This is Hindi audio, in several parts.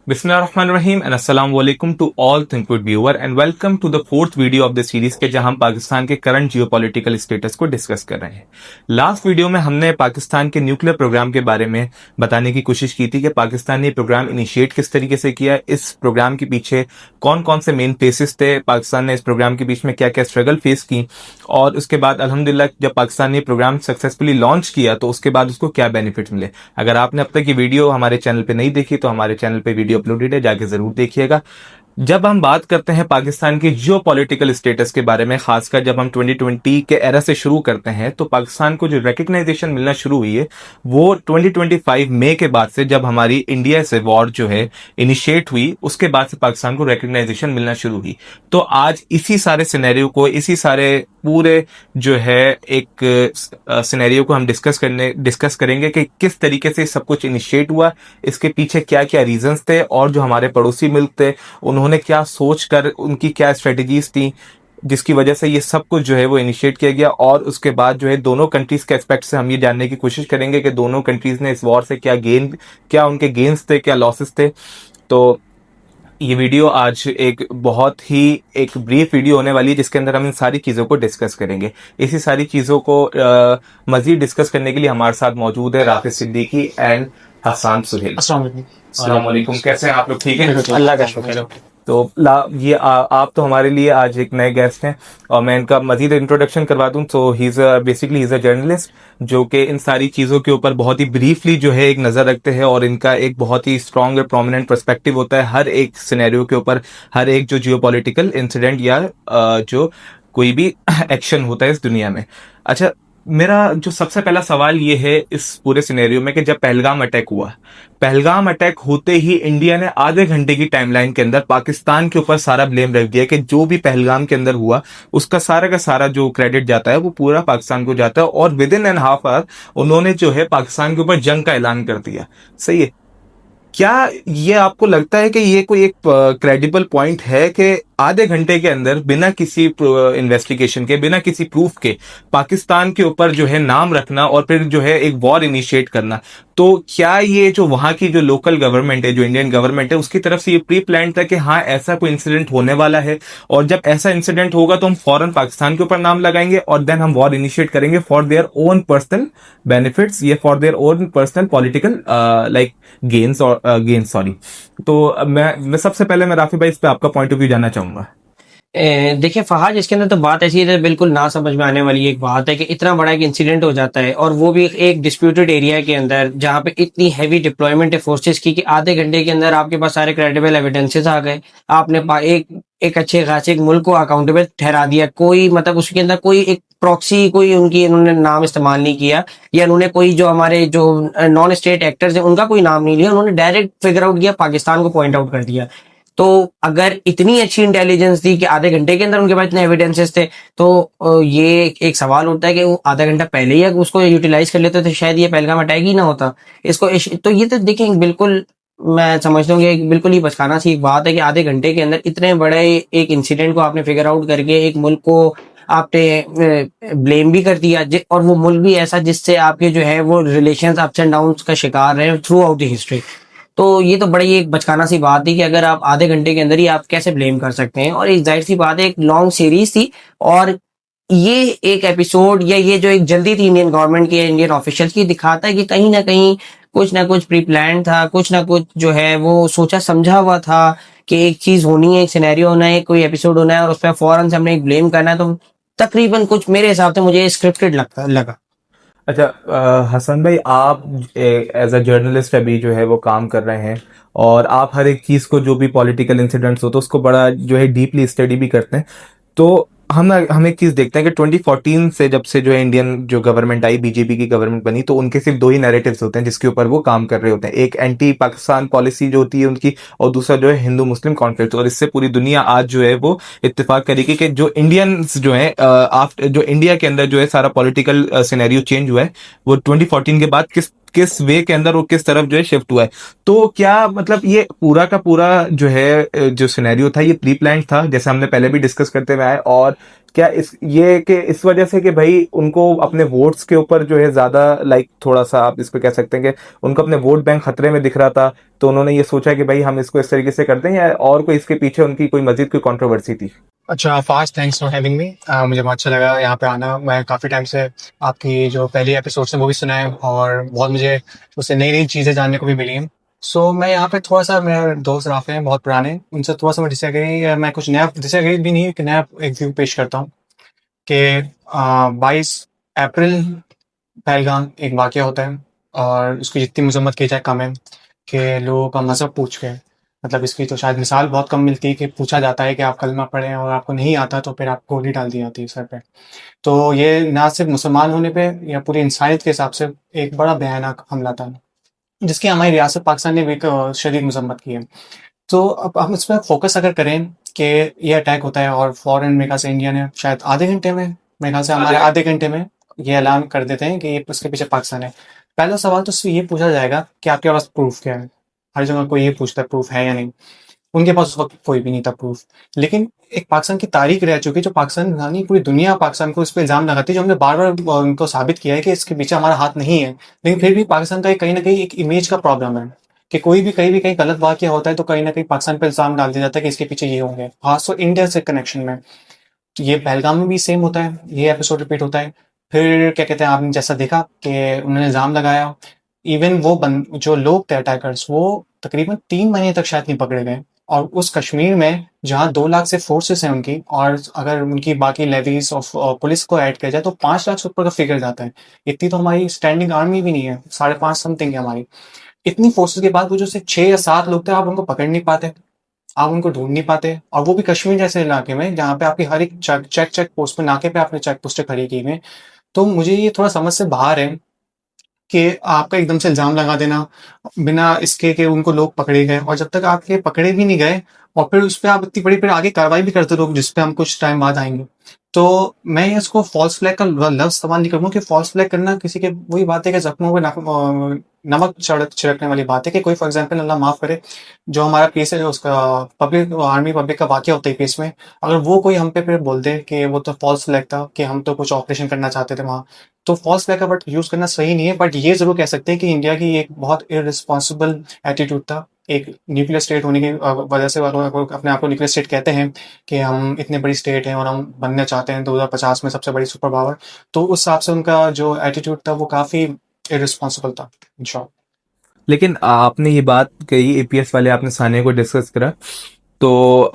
बिस्मिल्लाहिर्रहमानिर्रहीम एंड अस्सलाम वालेकुम to all Thinkwood viewer and welcome to the fourth video of the series के जहां हम पाकिस्तान के करंट जियोपॉलिटिकल स्टेटस को डिस्कस कर रहे हैं। लास्ट वीडियो में हमने पाकिस्तान के न्यूक्लियर प्रोग्राम के बारे में बताने की कोशिश की थी कि पाकिस्तान ने प्रोग्राम इनिशिएट किस तरीके से किया, इस प्रोग्राम के पीछे कौन कौन से मेन फेसेस थे, पाकिस्तान ने इस प्रोग्राम के बीच में क्या क्या स्ट्रगल फेस की, और उसके बाद अल्हम्दुलिल्लाह जब पाकिस्तान ने प्रोग्राम सक्सेसफुली लॉन्च किया तो उसके बाद उसको क्या बेनिफिट मिले। अगर आपने अब तक ये वीडियो हमारे चैनल पे नहीं देखी तो हमारे चैनल पे वीडियो अपलोडेड है, जाके जरूर देखिएगा। जब हम बात करते हैं पाकिस्तान के जियो पॉलिटिकल स्टेटस के बारे में, खासकर जब हम 2020 के एरा से शुरू करते हैं, तो पाकिस्तान को जो रिकग्नाइजेशन मिलना शुरू हुई है वो 2025 मई के बाद से, जब हमारी इंडिया से वॉर जो है इनिशिएट हुई, उसके बाद से पाकिस्तान को रिकग्नाइजेशन मिलना शुरू हुई। तो आज इसी सारे सिनेरियो को, इसी सारे पूरे जो है एक सिनेरियो को हम डिस्कस करेंगे कि किस तरीके से सब कुछ इनिशिएट हुआ, इसके पीछे क्या क्या रीजंस थे, और जो हमारे पड़ोसी मुल्क थे उन्होंने क्या सोच कर, उनकी क्या स्ट्रेटजीज थी जिसकी वजह से ये सब कुछ जो है वो इनिशिएट किया गया। और उसके बाद जो है दोनों कंट्रीज के एस्पेक्ट से हम ये जानने की कोशिश करेंगे कि दोनों कंट्रीज ने इस वॉर से क्या उनके गेन्स थे, क्या लॉसेस थे। तो ये वीडियो आज एक ब्रीफ वीडियो होने वाली है जिसके अंदर हम इन सारी चीज़ों को डिस्कस करेंगे। इसी सारी चीज़ों को मजीद डिस्कस करने के लिए हमारे साथ मौजूद है राफिज सिद्दीकी एंड हसन सुहेल। अस्सलाम वालेकुम, कैसे हैं आप लोग? ठीक है, अल्लाह का शुक्र है। तो आप तो हमारे लिए आज एक नए गेस्ट हैं और मैं इनका मजीद इंट्रोडक्शन करवा दूं। तो ही इज अ जर्नलिस्ट जो कि इन सारी चीज़ों के ऊपर बहुत ही ब्रीफली जो है एक नज़र रखते हैं, और इनका एक बहुत ही स्ट्रॉन्ग और प्रोमिनेंट पर्सपेक्टिव होता है हर एक सिनेरियो के ऊपर, हर एक जो जियोपॉलिटिकल इंसिडेंट या जो कोई भी एक्शन होता है इस दुनिया में। अच्छा, मेरा जो सबसे पहला सवाल ये है इस पूरे सिनेरियो में कि जब पहलगाम अटैक होते ही इंडिया ने आधे घंटे की टाइमलाइन के अंदर पाकिस्तान के ऊपर सारा ब्लेम रख दिया कि जो भी पहलगाम के अंदर हुआ उसका सारा का सारा जो क्रेडिट जाता है वो पूरा पाकिस्तान को जाता है, और with in and half hour उन्होंने जो है पाकिस्तान के ऊपर जंग का ऐलान कर दिया। सही है, क्या ये आपको लगता है कि ये कोई एक क्रेडिबल पॉइंट है कि आधे घंटे के अंदर बिना किसी इन्वेस्टिगेशन के, बिना किसी प्रूफ के पाकिस्तान के ऊपर जो है नाम रखना और फिर जो है एक वॉर इनिशिएट करना? तो क्या ये जो वहां की जो लोकल गवर्नमेंट है, जो इंडियन गवर्नमेंट है, उसकी तरफ से ये प्री प्लान था कि हाँ ऐसा कोई इंसिडेंट होने वाला है और जब ऐसा इंसिडेंट होगा तो हम फौरन पाकिस्तान के ऊपर नाम लगाएंगे और देन हम वॉर इनिशिएट करेंगे for their own personal benefits या for their own personal political like gains sorry. तो मैं सबसे पहले मैं राफी भाई इस पे आपका पॉइंट ऑफ व्यू जानना चाहूंगा। देखिए फहाद, इसके अंदर तो बात ऐसी है, बिल्कुल ना समझ में आने वाली एक बात है कि इतना बड़ा एक इंसिडेंट हो जाता है और वो भी एक डिस्प्यूटेड एरिया के अंदर जहाँ पे इतनी हैवी डिप्लॉयमेंट है फोर्सेस की कि आधे घंटे के अंदर आपके पास सारे क्रेडिबल एविडेंसेस आ गए। आपने एक अच्छे खासे एक मुल्क को अकाउंटेबल ठहरा दिया। कोई मतलब उसके अंदर कोई एक प्रॉक्सी, कोई उनकी इन्होंने नाम इस्तेमाल नहीं किया, या उन्होंने कोई जो हमारे जो नॉन स्टेट एक्टर्स हैं उनका कोई नाम नहीं लिया। उन्होंने डायरेक्ट फिगर आउट किया, पाकिस्तान को पॉइंट आउट कर दिया। तो अगर इतनी अच्छी इंटेलिजेंस थी कि आधे घंटे के अंदर उनके पास इतने एविडेंसेस थे, तो ये एक सवाल उठता है कि वो आधा घंटा पहले ही अगर उसको यूटिलाइज कर लेते तो शायद ये पहलगाम अटैक ही ना होता। तो ये तो देखें, बिल्कुल मैं समझता हूँ कि बिल्कुल ही बचकाना सी एक बात है कि आधे घंटे के अंदर इतने बड़े एक इंसिडेंट को आपने फिगर आउट करके एक मुल्क को आपने ब्लेम भी कर दिया, और वो मुल्क भी ऐसा जिससे आपके जो है वो रिलेशंस अप्स एंड डाउन्स का शिकार रहे थ्रू आउट द हिस्ट्री। तो ये तो बड़ी एक बचकाना सी बात थी कि अगर आप आधे घंटे के अंदर ही आप कैसे ब्लेम कर सकते हैं। और एक जाहिर सी बात है, एक लॉन्ग सीरीज थी और ये एक एपिसोड या ये जो एक जल्दी थी इंडियन गवर्नमेंट की, इंडियन ऑफिशियल्स की, दिखाता है कि कहीं ना कुछ प्री प्लान था, कुछ ना कुछ जो है वो सोचा समझा हुआ था कि एक चीज होनी है, एक सिनेरियो होना है, कोई एपिसोड होना है और उस पर फौरन से हमने एक ब्लेम करना है। तो तकरीबन कुछ मेरे हिसाब से मुझे स्क्रिप्टेड लगा। अच्छा, हसन भाई, आप एज अ जर्नलिस्ट अभी जो है वो काम कर रहे हैं और आप हर एक चीज़ को, जो भी पॉलिटिकल इंसिडेंट्स हो तो उसको बड़ा जो है डीपली स्टडी भी करते हैं। तो हम एक चीज़ देखते हैं कि 2014 से जब से जो है इंडियन जो गवर्नमेंट आई, बीजेपी की गवर्नमेंट बनी, तो उनके सिर्फ दो ही नैरेटिव्स होते हैं जिसके ऊपर वो काम कर रहे होते हैं। एक एंटी पाकिस्तान पॉलिसी जो होती है उनकी, और दूसरा जो है हिंदू मुस्लिम कॉन्फ्लिक्ट। और इससे पूरी दुनिया आज जो है वो इत्तेफाक करेगी कि जो इंडियंस जो है आफ्टर जो इंडिया के अंदर जो है सारा पॉलिटिकल सिनेरियो चेंज हुआ है वो 2014 के बाद किस वे के अंदर वो किस तरफ जो है शिफ्ट हुआ है। तो क्या मतलब ये पूरा का पूरा जो है जो सिनेरियो था ये प्री प्लान था, जैसे हमने पहले भी डिस्कस करते हुए आए, और क्या इस वजह से कि भाई उनको अपने वोट्स के ऊपर जो है ज्यादा लाइक थोड़ा सा आप इसको कह सकते हैं कि उनको अपने वोट बैंक खतरे में दिख रहा था, तो उन्होंने ये सोचा कि भाई हम इसको इस तरीके से करते हैं, या और कोई इसके पीछे उनकी कोई मजीद कोई कंट्रोवर्सी थी? अच्छा fast, thanks for having me. मुझे बहुत अच्छा लगा यहाँ पे आना। मैं काफ़ी टाइम से आपकी जो पहली एपिसोड है वो भी सुना है, और बहुत मुझे उससे नई नई चीज़ें जानने को भी मिली हैं। सो मैं यहाँ पे थोड़ा सा, मेरे दोस्त राफे हैं बहुत पुराने, उनसे थोड़ा सा मैं डिसएग्री, मैं कुछ नया डिसएग्री भी नहीं, एक नया एक व्यू पेश करता हूँ कि 22 अप्रैल पहलगाम एक वाक़या होता है, और उसकी जितनी मजम्मत की जाए कम है कि लोगों का मज़हब पूछ के, मतलब इसकी तो शायद मिसाल बहुत कम मिलती है कि पूछा जाता है कि आप कलमा पढ़ें और आपको नहीं आता तो फिर आपको गोली डाल दी जाती है सर पे। तो ये ना सिर्फ मुसलमान होने पे या पूरी इंसानियत के हिसाब से एक बड़ा भयानक हमला था, जिसकी हमारी रियासत पाकिस्तान ने भी एक शदीद मजम्मत की है। तो अब हम इस पर फोकस अगर करें कि ये अटैक होता है, और फ़ौरन मेरे ख्याल से इंडिया ने शायद आधे घंटे में, मेरे ख्याल से हमारे आधे घंटे में ये ऐलान कर देते हैं कि ये उसके पीछे पाकिस्तान है। पहला सवाल तो उससे ये पूछा जाएगा कि आपके पास प्रूफ क्या है? हर जगह कोई ये पूछता है प्रूफ है या नहीं। उनके पास उस वक्त कोई भी नहीं था प्रूफ। लेकिन एक पाकिस्तान की तारीख रह चुकी है, जो पाकिस्तान यानी पूरी दुनिया पाकिस्तान को इस पे इल्ज़ाम लगाती है, जो हमने बार बार उनको साबित किया है कि इसके पीछे हमारा हाथ नहीं है। लेकिन फिर भी पाकिस्तान का एक कहीं ना कहीं एक इमेज का प्रॉब्लम है कि कोई भी कहीं भी कहीं गलत वाक़या होता है तो कहीं ना कहीं पाकिस्तान पर इल्ज़ाम डाल दिया जाता है कि इसके पीछे ये होंगे, खासतौर इंडिया से कनेक्शन में। तो ये पहलगाम में भी सेम होता है, ये एपिसोड रिपीट होता है। फिर क्या कहते हैं, आपने जैसा देखा कि उन्होंने इल्ज़ाम लगाया, इवन वो जो लोग थे अटैकर्स, वो तकरीबन 3 महीने तक शायद नहीं पकड़े गए। और उस कश्मीर में जहाँ 2 लाख से फोर्सेस हैं उनकी, और अगर उनकी बाकी लेवीज ऑफ पुलिस को ऐड किया जाए तो 5 लाख से ऊपर का फिगर जाता है। इतनी तो हमारी स्टैंडिंग आर्मी भी नहीं है, 5.5 समथिंग है हमारी। इतनी फोर्सेस के बाद वो जो सिर्फ 6 या 7 लोग थे, आप उनको पकड़ नहीं पाते, आप उनको ढूंढ नहीं पाते, और वो भी कश्मीर जैसे इलाके में जहाँ पे आपकी हर एक चेक पोस्ट पे, नाके पे आपने चेक पोस्टें खड़ी की हुई हैं। तो मुझे ये थोड़ा समझ से बाहर है कि आपका एकदम से इल्ज़ाम लगा देना बिना इसके कि उनको लोग पकड़े गए, और जब तक आपके पकड़े भी नहीं गए और फिर उस पे आप इतनी बड़ी फिर आगे कार्रवाई भी करते रहो, जिस पे हम कुछ टाइम बाद आएंगे। तो मैं इसको फॉल्स फ्लैग का लफ्ज़ इस्तेमाल नहीं करूँगा, कि फॉल्स फ्लैग करना किसी के वही बात है कि जख्मों पे नमक छिड़कने वाली बात है। कि कोई फॉर एग्जाम्पल अल्लाह माफ़ करे, जो हमारा केस है, जो उसका पब्लिक आर्मी पब्लिक का वाक़या होता है केस में, अगर वो कोई हम पे फिर बोल दे कि वो तो फॉल्स फ्लैग था, कि हम तो कुछ ऑपरेशन करना चाहते थे वहाँ, तो फॉल्स फ्लैग का वर्ड यूज़ करना सही नहीं है। बट ये ज़रूर कह सकते हैं कि इंडिया की एक बहुत इररिस्पॉन्सिबल एटीट्यूड था। एक न्यूक्लियर स्टेट होने की वजह से अपने आप को न्यूक्लियर स्टेट कहते हैं कि हम इतने बड़ी स्टेट हैं और हम बनना चाहते हैं 2050 में सबसे बड़ी सुपर पावर। तो उस हिसाब से उनका जो एटीट्यूड था वो काफ़ी इररिस्पॉन्सिबल था, इन शॉर्ट। लेकिन आपने ये बात कही, एपीएस वाले आपने सानिया को डिस्कस करा, तो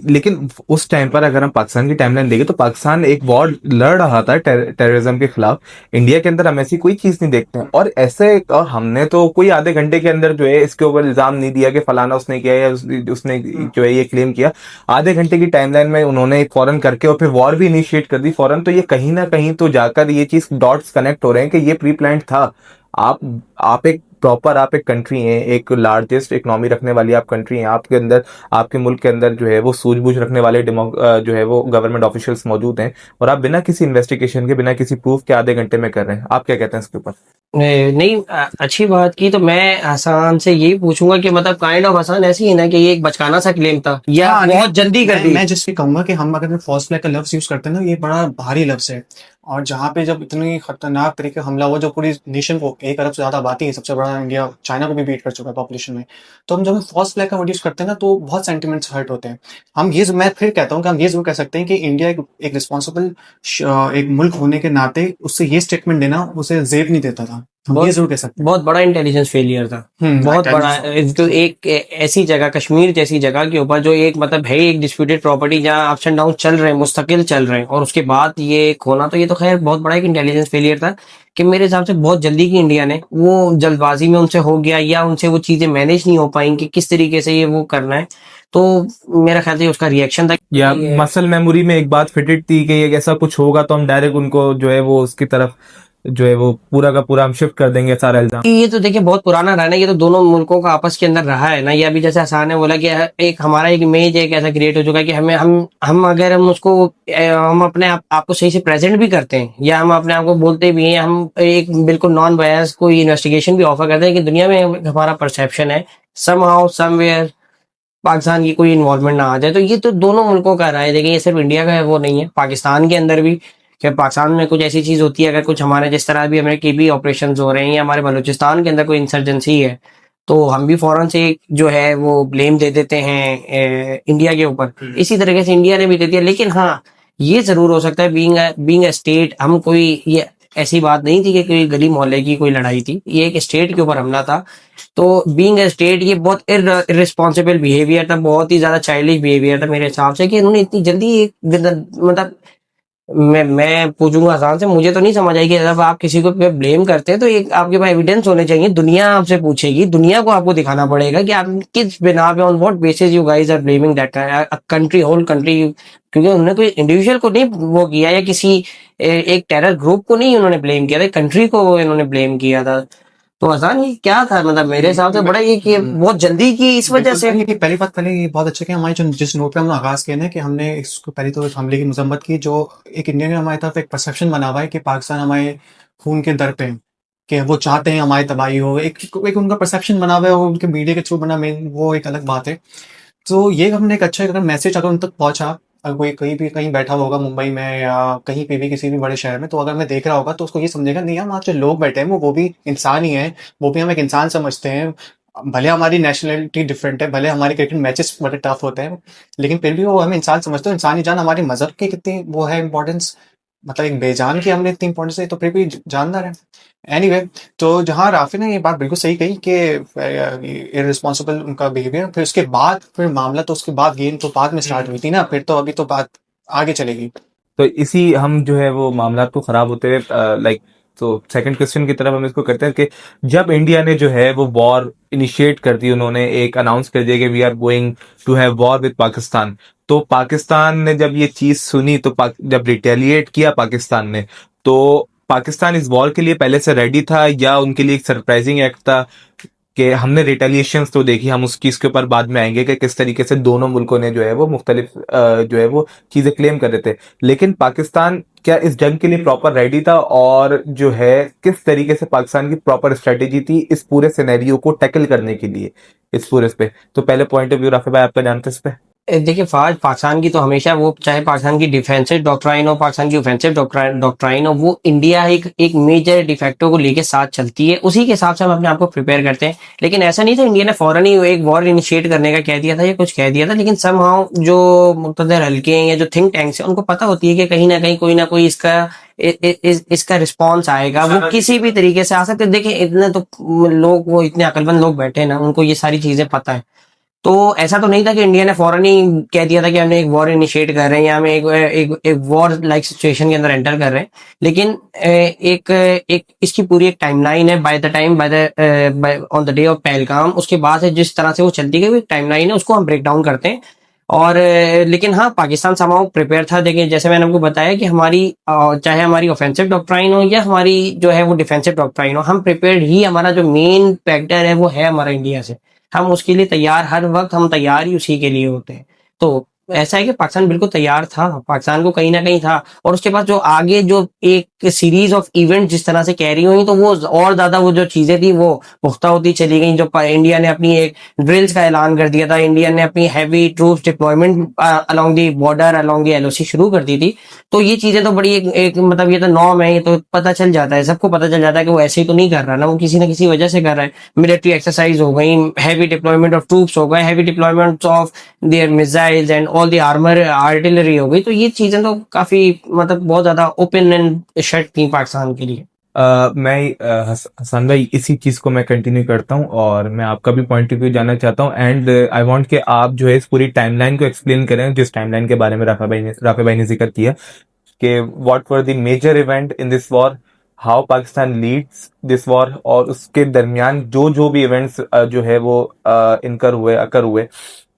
लेकिन उस टाइम पर अगर हम पाकिस्तान की टाइमलाइन देखें तो पाकिस्तान एक वॉर लड़ रहा था टेररिज्म के खिलाफ। इंडिया के अंदर हम ऐसी कोई चीज नहीं देखते हैं, और ऐसे हमने तो कोई आधे घंटे के अंदर जो है इसके ऊपर इल्जाम नहीं दिया कि फलाना उसने किया या उसने जो है ये क्लेम किया। आधे घंटे की टाइमलाइन में उन्होंने एक फौरन करके और फिर वॉर भी इनिशिएट कर दी फौरन। तो ये कहीं ना कहीं तो जाकर ये चीज डॉट्स कनेक्ट हो रहे हैं कि ये प्री प्लान्ड था। आप आप एक प्रॉपर आप एक कंट्री हैं, एक लार्जेस्ट इकोनॉमी रखने वाली आप कंट्री हैं, आपके अंदर आपके मुल्क के अंदर जो है वो सूझबूझ रखने वाले जो है वो गवर्नमेंट ऑफिशियल्स मौजूद हैं, और आप बिना किसी इन्वेस्टिगेशन के बिना किसी प्रूफ के आधे घंटे में कर रहे हैं। आप क्या कहते हैं इसके ऊपर? नहीं, अच्छी बात की। तो मैं हसन से यही पूछूंगा कि मतलब काइंड ऑफ हसन ऐसी है ना कि ये एक बचकाना सा क्लेम था या हाँ, बहुत जल्दी कर दी? मैं जिससे कहूंगा कि हम अगर फॉल्स फ्लैग का लफ्ज यूज करते हैं ना, ये बड़ा भारी लफ्ज है। और जहाँ पे जब इतनी खतरनाक तरीके का हमला हुआ, जो पूरी नेशन को 1 अरब से ज्यादा आबादी है, सबसे बड़ा इंडिया चाइना को भी बीट कर चुका है पॉपुलेशन में, तो हम जब फॉल्स फ्लैग का वर्ड यूज करते हैं ना तो बहुत सेंटिमेंट्स हर्ट होते हैं। मैं फिर कहता हूँ कि हम ये जरूर कह सकते हैं कि इंडिया एक रिस्पॉन्सिबल एक मुल्क होने के नाते उससे ये स्टेटमेंट देना उसे जेब नहीं देता था। हम ये जरूर कह सकते हैं। बहुत बड़ा इंटेलिजेंस फेलियर था, बहुत बड़ा। तो एक ऐसी जगह, कश्मीर जैसी जगह के ऊपर जो एक मतलब है एक डिस्प्यूटेड प्रॉपर्टी, जहाँ अप्स एंड डाउन चल रहे हैं, मुस्तकिल चल रहे हैं, और उसके बाद ये खोना, तो ये तो खैर बहुत बड़ा एक इंटेलिजेंस फेलियर था कि मेरे हिसाब से बहुत जल्दी की इंडिया ने, वो जल्दबाजी में उनसे हो गया या उनसे वो चीजें मैनेज नहीं हो पाई कि किस तरीके से ये वो करना है। तो मेरा ख्याल से उसका रिएक्शन था, या मसल मेमोरी में एक बात फिटेड थी कि ये ऐसा कुछ होगा तो हम डायरेक्ट उनको जो है वो उसकी तरफ जो है वो पूरा का पूरा हम शिफ्ट कर देंगे सारा इल्जाम? ये तो देखिए बहुत पुराना रहा है ना, ये तो दोनों मुल्कों का आपस के अंदर रहा है ना। ये अभी जैसे हसन ने बोला कि एक हमारा एक इमेज एक ऐसा क्रिएट हो चुका है कि हमें हम अगर हम उसको हम अपने आप को सही से प्रेजेंट भी करते हैं या हम अपने आप को बोलते भी हैं, हम एक बिल्कुल नॉन बायस कोई इन्वेस्टिगेशन भी ऑफर करते हैं कि दुनिया में हमारा परसेप्शन है समहाउ समवेयर पाकिस्तान की कोई इन्वॉल्वमेंट ना आ जाए। तो ये तो दोनों मुल्कों का रहा है। देखिए ये सिर्फ इंडिया का है वो नहीं है, पाकिस्तान के अंदर भी कि पाकिस्तान में कुछ ऐसी चीज होती है, अगर कुछ हमारे जिस तरह भी हमारे केबी ऑपरेशन हो रहे हैं या हमारे बलूचिस्तान के अंदर कोई इंसर्जेंसी है, तो हम भी फौरन से जो है वो ब्लेम दे देते हैं इंडिया के ऊपर। इसी तरीके से इंडिया ने भी दे दिया। लेकिन हाँ, ये जरूर हो सकता है बीइंग अ स्टेट, हम कोई ये ऐसी बात नहीं थी कि कोई गली मोहल्ले की कोई लड़ाई थी, ये एक स्टेट के ऊपर हमला था। तो बीइंग ए स्टेट ये बहुत इररिस्पॉन्सिबल बिहेवियर था, बहुत ही ज्यादा चाइल्डिश बिहेवियर था मेरे हिसाब से, कि उन्होंने इतनी जल्दी मतलब मैं पूछूंगा आसान से, मुझे तो नहीं समझ आई कि जब आप किसी को पे ब्लेम करते हैं तो एक आपके पास एविडेंस होने चाहिए। दुनिया आपसे पूछेगी, दुनिया को आपको दिखाना पड़ेगा कि आप किस बिना पे on what basis you guys are blaming that country, whole country. क्योंकि उन्होंने कोई इंडिविजुअल को नहीं वो किया या किसी एक टेरर ग्रुप को नहीं उन्होंने ब्लेम किया था, कंट्री को इन्होंने ब्लेम किया था। तो आसान ये क्या था, मतलब मेरे हिसाब से बड़ा ये कि बहुत जल्दी की इस वजह से। कि पहली बात, पहले ये बहुत अच्छा कि हमारी जो जिस नोट पे हमने आगाज किया ना कि हमने इसको पहले तो इस हमले की मजम्मत की, जो एक इंडिया ने हमारी तरफ एक परसेप्शन बना हुआ है कि पाकिस्तान हमारे खून के दर पे है, कि वो चाहते हैं हमारी तबाही हो, एक उनका परसेप्शन बना हुआ है और उनके मीडिया के थ्रू बना, मेन वो एक अलग बात है। तो ये हमने एक अच्छा अगर मैसेज अगर उन तक पहुंचा, अगर कोई कहीं भी कहीं बैठा होगा मुंबई में या कहीं पे भी किसी भी बड़े शहर में, तो अगर मैं देख रहा होगा तो उसको ये समझेगा नहीं यार, वहाँ जो लोग बैठे हैं वो भी इंसान ही हैं, वो भी हम एक इंसान समझते हैं। भले हमारी नेशनलिटी डिफरेंट है, भले हमारे क्रिकेट मैचेस बड़े टफ होते हैं, लेकिन फिर भी वो हमें इंसान समझते हैं। इंसानी जान हमारे मजहब की कितनी वो है इंपॉर्टेंस, मतलब एक बेजान की हमने इतनी इंपॉर्टेंस है, तो फिर भी जानदार है। एनीवे, तो जहाँ राफी ने ये बात बिल्कुल सही कही कि इररिस्पॉन्सिबल उनका बिहेवियर, फिर उसके बाद फिर मामला तो उसके बाद गेम तो बाद में स्टार्ट हुई थी ना, फिर तो अभी तो बात आगे चलेगी। तो इसी हम जो है वो मामला को खराब होते हुए लाइक, तो सेकंड क्वेश्चन की तरफ हम इसको करते हैं कि जब इंडिया ने जो है वो वॉर इनिशिएट कर दी, उन्होंने एक अनाउंस कर दिया कि we are going to have war with Pakistan, तो पाकिस्तान ने जब ये चीज सुनी तो जब रिटेलिएट किया पाकिस्तान ने, तो पाकिस्तान इस वॉर के लिए पहले से रेडी था या उनके लिए एक सरप्राइजिंग एक्ट था? कि हमने रिटेलिएशंस तो देखी, हम उस चीज के ऊपर बाद में आएंगे कि किस तरीके से दोनों मुल्कों ने जो है वो मुख्तलिफ जो है वो चीजें क्लेम कर रहे थे, लेकिन पाकिस्तान क्या इस जंग के लिए प्रॉपर रेडी था? और जो है किस तरीके से पाकिस्तान की प्रॉपर स्ट्रेटेजी थी इस पूरे सिनेरियो को टैकल करने के लिए, इस पूरे पे? तो पहले पॉइंट ऑफ व्यू राफी भाई आपका जानते हैं इस पे? देखिए फहद, पाकिस्तान की तो हमेशा वो, चाहे पाकिस्तान की डिफेंसिव डॉक्ट्राइन हो, पाकिस्तान की ऑफेंसिव डॉक्ट्राइन हो, वो इंडिया एक मेजर डिफेक्टो को लेके साथ चलती है, उसी के हिसाब से हम अपने आप को प्रिपेयर करते हैं। लेकिन ऐसा नहीं था इंडिया ने फौरन ही एक वॉर इनिशिएट करने का कह दिया था या कुछ कह दिया था, लेकिन समहाउ जो मुक़्तदर हल्के हैं या जो थिंक टैंक्स हैं, उनको पता होती है कि कहीं ना कोई इसका इसका रिस्पॉन्स आएगा, वो किसी भी तरीके से आ सकते हैं। देखिए इतने तो लोग, वो इतने अकलमंद लोग बैठे हैं ना, उनको ये सारी चीजें पता है। तो ऐसा तो नहीं था कि इंडिया ने फौरन ही कह दिया था कि हमने एक वॉर इनिशिएट कर रहे हैं या हम एक वॉर लाइक सिचुएशन के अंदर एंटर कर रहे हैं। लेकिन एक एक इसकी पूरी एक टाइमलाइन है, by the time by on the day of Pahalgam, उसके बाद से जिस तरह से वो चलती गई, एक टाइमलाइन है, उसको हम ब्रेक डाउन करते हैं। और लेकिन हाँ, पाकिस्तान समाउ प्रिपेयर था। देखिए जैसे मैंने आपको बताया कि हमारी चाहे हमारी ऑफेंसिव डॉक्ट्राइन हो या हमारी जो है वो डिफेंसिव डॉक्ट्राइन हो, हम प्रिपेयर्ड ही, हमारा जो मेन फैक्टर है वो है हमारा इंडिया से। हम उसके लिए तैयार, हर वक्त हम तैयार ही उसी के लिए होते हैं। तो ऐसा है कि पाकिस्तान बिल्कुल तैयार था, पाकिस्तान को कहीं ना कहीं था। और उसके बाद जो आगे जो एक सीरीज ऑफ इवेंट जिस तरह से कैरी हुई, तो वो और ज्यादा वो जो चीजें थी वो पुख्ता होती चली गई। जो इंडिया ने अपनी एक ड्रिल्स का ऐलान कर दिया था, इंडिया ने अपनी heavy troops deployment along the border, along the LOC शुरू कर दी थी। तो ये चीजें तो बड़ी एक मतलब ये तो नॉर्म है, ये तो पता चल जाता है, सबको पता चल जाता है कि वो ऐसे ही तो नहीं कर रहा ना, वो किसी ना किसी वजह से कर रहा है। मिलिट्री एक्सरसाइज हो गई, हैवी डिप्लॉयमेंट ऑफ ट्रूप्स हो गए, heavy deployment of their missiles and all the armour artillery हो गई। तो ये चीजें तो काफी मतलब बहुत ज्यादा ओपन एंड शट थी पाकिस्तान के लिए। मैं हसन भाई इसी चीज को मैं कंटिन्यू करता हूँ और मैं आपका भी पॉइंट ऑफ व्यू जानना चाहता हूँ, एंड आई वांट कि आप जो है इस पूरी टाइमलाइन को एक्सप्लेन करें, जिस टाइमलाइन के बारे में राफे भाई ने जिक्र किया कि what were the major event in this war, how Pakistan leads this war, और उसके दरमियान जो जो भी इवेंट्स जो है वो अकर हुए,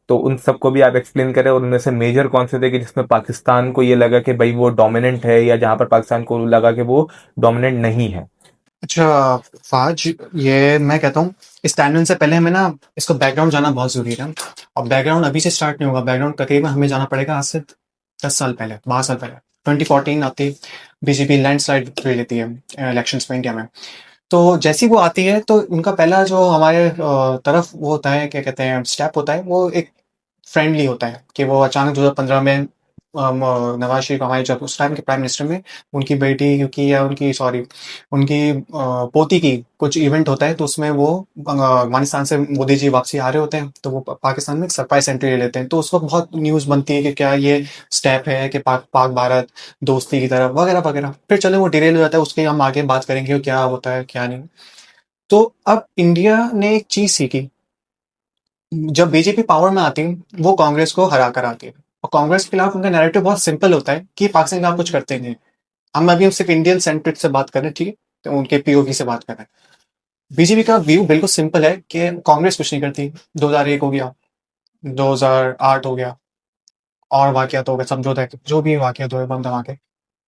तो उन सबको भी आप एक्सप्लेन करें, और उनमें से मेजर कौन से थे कि जिसमें पाकिस्तान को ये लगा कि भाई वो डोमिनेंट है, या जहां पर पाकिस्तान को लगा कि वो डोमिनेंट नहीं है। अच्छा फाज, ये मैं कहता हूँ इस टाइमलाइन से पहले हमें ना इसको बैकग्राउंड जाना बहुत जरूरी है। और बैकग्राउंड अभी से स्टार्ट नहीं होगा, बैकग्राउंड तकरीबन हमें जाना पड़ेगा आज से 10 साल पहले, 12 साल पहले। 2014 आती बीजेपी लैंडस्लाइड ले लेती है इलेक्शंस में इंडिया में। तो जैसी वो आती है तो उनका पहला जो हमारे तरफ वो होता है, क्या कहते हैं, स्टेप होता है, वो एक फ्रेंडली होता है कि वो अचानक 2015 में नवाज शरीफ हमारे जब उस टाइम के प्राइम मिनिस्टर में उनकी बेटी की या उनकी सॉरी उनकी पोती की कुछ इवेंट होता है, तो उसमें वो अफगानिस्तान से मोदी जी वापसी आ रहे होते हैं, तो वो पाकिस्तान में एक सरप्राइज एंट्री ले लेते हैं। तो उस वक्त बहुत न्यूज़ बनती है कि क्या ये स्टेप है कि पाक भारत दोस्ती की तरफ वगैरह वगैरह। फिर चलो वो डिटेल हो जाता है, उसके हम आगे बात करेंगे क्या होता है क्या नहीं। तो अब इंडिया ने एक चीज सीखी, जब बीजेपी पावर में आती है वो कांग्रेस को हरा कर आती है, और कांग्रेस के खिलाफ उनका नैरेटिव बहुत सिंपल होता है कि पाकिस्तान के खिलाफ कुछ करते नहीं। हम सिर्फ इंडियन सेंट्रिक से बात कर रहे हैं, ठीक है, तो उनके पीओवी से बात कर रहे हैं। बीजेपी का व्यू बिल्कुल सिंपल है कि कांग्रेस कुछ नहीं करती। 2001 हो गया, 2008 हो गया, और वाकयात हो गए, समझौता जो भी वाकयात हुए बम धमाके,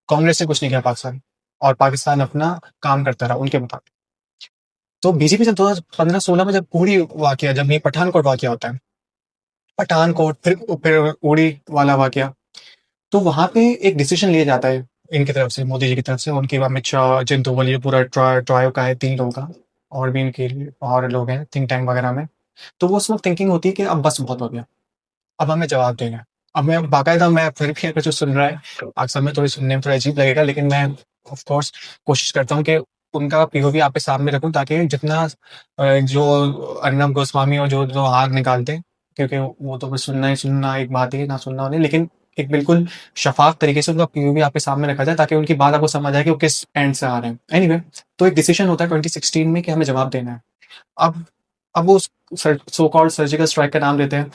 कांग्रेस ने कुछ नहीं किया पाकिस्तान, और पाकिस्तान अपना काम करता रहा उनके मुताबिक। तो बीजेपी जब 2015-16 में जब उड़ी वाकया, जब ये पठानकोट वाकया होता है, पठानकोट फिर उड़ी वाला वाकया, तो वहां पे एक डिसीजन लिया जाता है इनकी तरफ से, मोदी जी की तरफ से, उनके अमित शाह, जिन दोवल, ये पूरा ट्रायो का है, 3 लोगों का, और भी इनके और लोग हैं थिंक टैंक वगैरह में। तो वो उस वक्त थिंकिंग होती है कि अब बस बहुत हो गया, अब हमें जवाब देना है। अब मैं बाकायदा, मैं फिर भी अगर जो सुन रहा है अक्सर में थोड़ी सुनने में थोड़ा अजीब लगेगा, लेकिन मैं ऑफ कोर्स कोशिश करता हूँ कि उनका पीओवी आपके सामने रखूं, ताकि जितना जो अर्नब गोस्वामी और जो जो हार निकालते हैं, क्योंकि वो तो बस सुनना ही सुनना एक बात है, ना सुनना होने, लेकिन एक बिल्कुल शफाफ तरीके से उनका पीओवी आपके सामने रखा जाए, ताकि उनकी बात आपको समझ आए कि वो किस एंड से आ रहे हैं। एनीवे, तो एक डिसीजन होता है 2016 में कि हमें जवाब देना है। अब अब वो सो कॉल्ड सर्जिकल स्ट्राइक का नाम लेते हैं।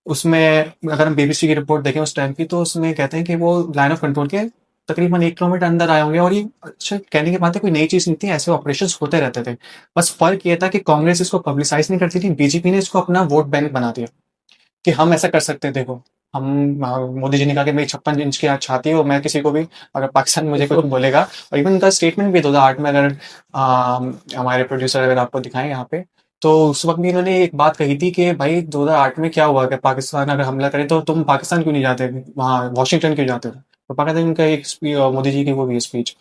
उसमें अगर हम बीबीसी की रिपोर्ट देखें उस टाइम की, तो उसमें कहते हैं कि वो लाइन ऑफ कंट्रोल के तकरीबन 1 किलोमीटर अंदर आए होंगे, और ये अच्छा कहने की बात है, कोई नई चीज नहीं थी, ऐसे ऑपरेशन होते रहते थे। बस फर्क ये था कि कांग्रेस इसको पब्लिसाइज नहीं करती थी, बीजेपी ने इसको अपना वोट बैंक बना दिया कि हम ऐसा कर सकते हैं। देखो, हम मोदी जी ने कहा कि मेरी 56 इंच की छाती है, और मैं किसी को भी अगर पाकिस्तान में मुझे कुछ बोलेगा, और इवन उनका स्टेटमेंट भी 2008 में, अगर हमारे प्रोड्यूसर अगर आपको दिखाएं यहाँ पे, तो उस वक्त भी इन्होंने एक बात कही थी कि भाई 2008 में क्या हुआ कि पाकिस्तान अगर हमला करे तो तुम पाकिस्तान क्यों नहीं जाते, वहाँ वॉशिंगटन क्यों जाते हो। तो पाकिस्तान उनका एक मोदी जी की वो भी स्पीच।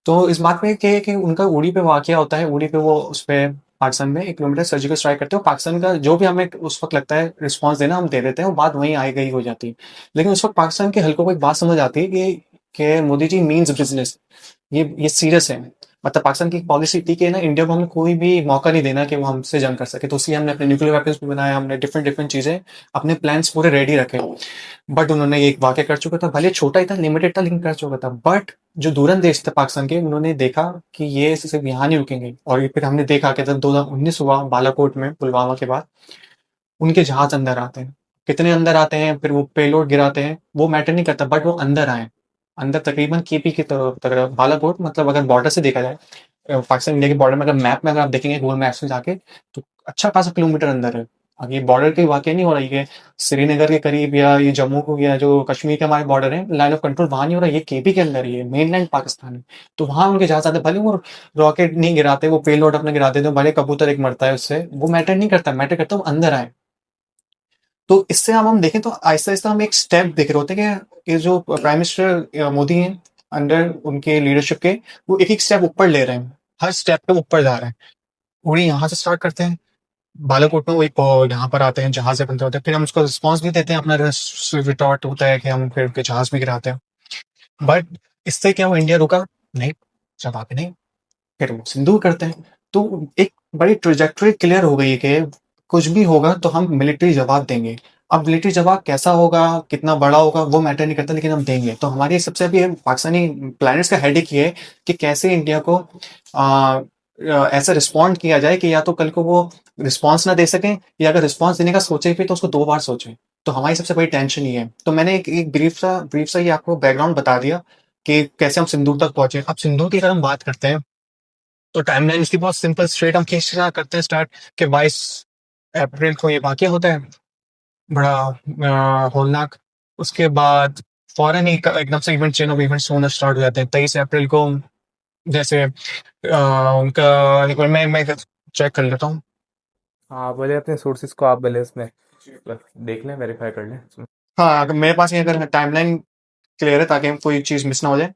तो इस बात में कि उनका उड़ी पे वाकया होता है, उड़ी पे वो उस पे पाकिस्तान में 1 किलोमीटर सर्जिकल स्ट्राइक करते हो, पाकिस्तान का जो भी हमें उस वक्त लगता है रिस्पांस देना हम दे देते हैं, वो बात वहीं आई गई हो जाती है। लेकिन उस वक्त पाकिस्तान के हल्कों को एक बात समझ आती है कि मोदी जी मीन्स बिजनेस, ये सीरियस है। मतलब पाकिस्तान की पॉलिसी थी कि ना इंडिया को हमें कोई भी मौका नहीं देना कि वो हमसे जंग कर सके, तो इसलिए हमने अपने न्यूक्लियर वेपन्स भी बनाए, हमने डिफरेंट डिफरेंट चीजें, अपने प्लान्स पूरे रेडी रखे। बट उन्होंने एक वाक्य कर चुका था, भले छोटा ही था, लिमिटेड था, लेकिन कर चुका था। बट जो दूरन देश थे पाकिस्तान के, उन्होंने देखा कि ये सिर्फ यहाँ नहीं रुकेंगे, और फिर हमने देखा कि जब 2019 हुआ बालाकोट में पुलवामा के बाद, उनके जहाज अंदर आते हैं, कितने अंदर आते हैं, फिर वो पेलोड गिराते हैं, वो मैटर नहीं करता, बट वो अंदर आए, अंदर तकरीबन केपी की तरफ बालाकोट, मतलब अगर बॉर्डर से देखा जाए, पाकिस्तान इंडिया के बॉर्डर में, अगर मैप में अगर आप देखेंगे गूगल मैप्स में जाके, तो अच्छा खासा किलोमीटर अंदर है। अब ये बॉर्डर की वाकई नहीं हो रही है श्रीनगर के करीब, या ये जम्मू को, या जो कश्मीर के हमारे बॉर्डर है, लाइन ऑफ कंट्रोल वहां नहीं हो रहा, ये केपी के अंदर ही है, मेनलैंड पाकिस्तान है। तो वहां उनके जहाज आते, भले वो रॉकेट नहीं गिराते, वो पेलोड अपने गिराते थे, भले कबूतर एक मरता है उससे, वो मैटर नहीं करता, मैटर करता है वो अंदर आए। तो इससे हम देखें तो आहिस्ता आहिस्ता हम एक स्टेप देख रहे होते हैं कि ये जो प्राइम मिनिस्टर मोदी हैं, अंडर उनके लीडरशिप के, वो एक एक स्टेप ऊपर ले रहे हैं, हर स्टेप पे ऊपर जा रहे हैं। उड़ी यहाँ से स्टार्ट करते हैं, बालाकोट में वो एक यहाँ पर आते हैं, जहाज से बनते होते हैं, फिर हम उसको रिस्पॉन्स भी देते हैं, अपना रिटॉर्ट होता है कि हम फिर उनके जहाज भी गिराते हैं। बट इससे क्या वो इंडिया रुका नहीं, जवाब नहीं, फिर वो सिंदूर करते हैं। तो एक बड़ी ट्रेजेक्टरी क्लियर हो गई है कि कुछ भी होगा तो हम मिलिट्री जवाब देंगे। अब मिलिट्री जवाब कैसा होगा, कितना बड़ा होगा, वो मैटर नहीं करता, लेकिन हम देंगे। तो हमारी सबसे अभी पाकिस्तानी प्लैनेट्स का हेडेक ये है कि कैसे इंडिया को ऐसा रिस्पॉन्ड किया जाए कि या तो कल को वो रिस्पॉन्स ना दे सकें, या अगर रिस्पॉन्स देने का सोचे भी तो उसको 2 बार सोचें। तो हमारी सबसे बड़ी टेंशन ये है। तो मैंने एक ब्रीफ सा ये आपको बैकग्राउंड बता दिया कि कैसे हम सिंदूर तक पहुंचे। अब सिंदूर की अगर हम बात करते हैं, तो टाइमलाइन इसकी बहुत सिंपल स्ट्रेट हम खींचना करते हैं स्टार्ट, कि 22 अप्रैल को ये वाकया होता है, बड़ा होलनाक। उसके बाद फौरन ही एकदम से इवेंट चेन ऑफ इवेंट्स होना स्टार्ट हो जाते हैं 23 अप्रैल को। जैसे उनका एक बार मैं चेक कर लेता हूँ। हाँ बोले अपने सोर्सेज को आप बोले उसमें देख लें, वेरीफाई कर लें उसमें। हाँ, अगर मेरे पास ये अगर टाइमलाइन क्लियर है ताकि कोई चीज़ मिस ना हो जाए।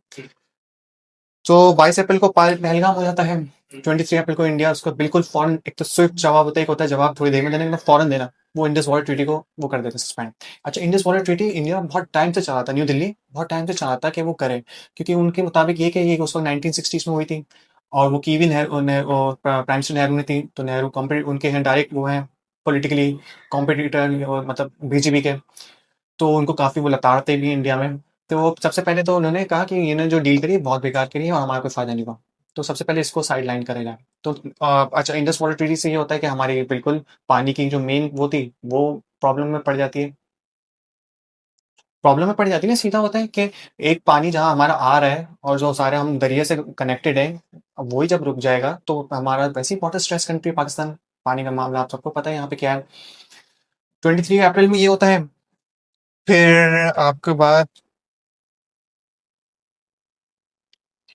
तो 22 अप्रैल को पहलगाम हो जाता है। 23 अप्रैल को इंडिया उसको बिल्कुल फौरन, एक तो स्विफ्ट जवाब होता है, एक होता है जवाब थोड़ी देर में देने का, फौरन देना। वो इंडस वाटर ट्रीटी को वो कर देते सस्पेंड। अच्छा, इंडस वाटर ट्रीटी इंडिया बहुत टाइम से चाहता, न्यू दिल्ली बहुत टाइम से चाहता कि वो करे, क्योंकि उनके मुताबिक ये कि ये उस वक्त 1960s में हुई थी और वो kiwi Nehru prime minister Nehru ने थी। तो नेहरू उनके हैं डायरेक्ट वो हैं पॉलिटिकली कॉम्पिटिटर, मतलब बीजेपी के। तो उनको काफ़ी वो लताड़ते भी हैं इंडिया में। तो वो सबसे पहले तो उन्होंने कहा कि इन्होंने जो डील करी है बहुत बेकार करी है और हमारा कोई फ़ायदा नहीं हुआ। तो सबसे पहले इसको साइड लाइन करे जाए। तो अच्छा, इंडस वाटर ट्रीटी से ये होता है कि हमारी बिल्कुल पानी की जो मेन वो थी वो प्रॉब्लम में पड़ जाती है। प्रॉब्लम में पड़ जाती है ना, सीधा होता है कि एक पानी जहाँ हमारा आ रहा है और जो सारे हम दरिया से कनेक्टेड है, अब वही जब रुक जाएगा तो हमारा वैसे ही वाटर स्ट्रेस कंट्री पाकिस्तान। पानी का मामला आप सबको पता है यहाँ पे क्या है। 23 अप्रैल में ये होता है। फिर आपके बाद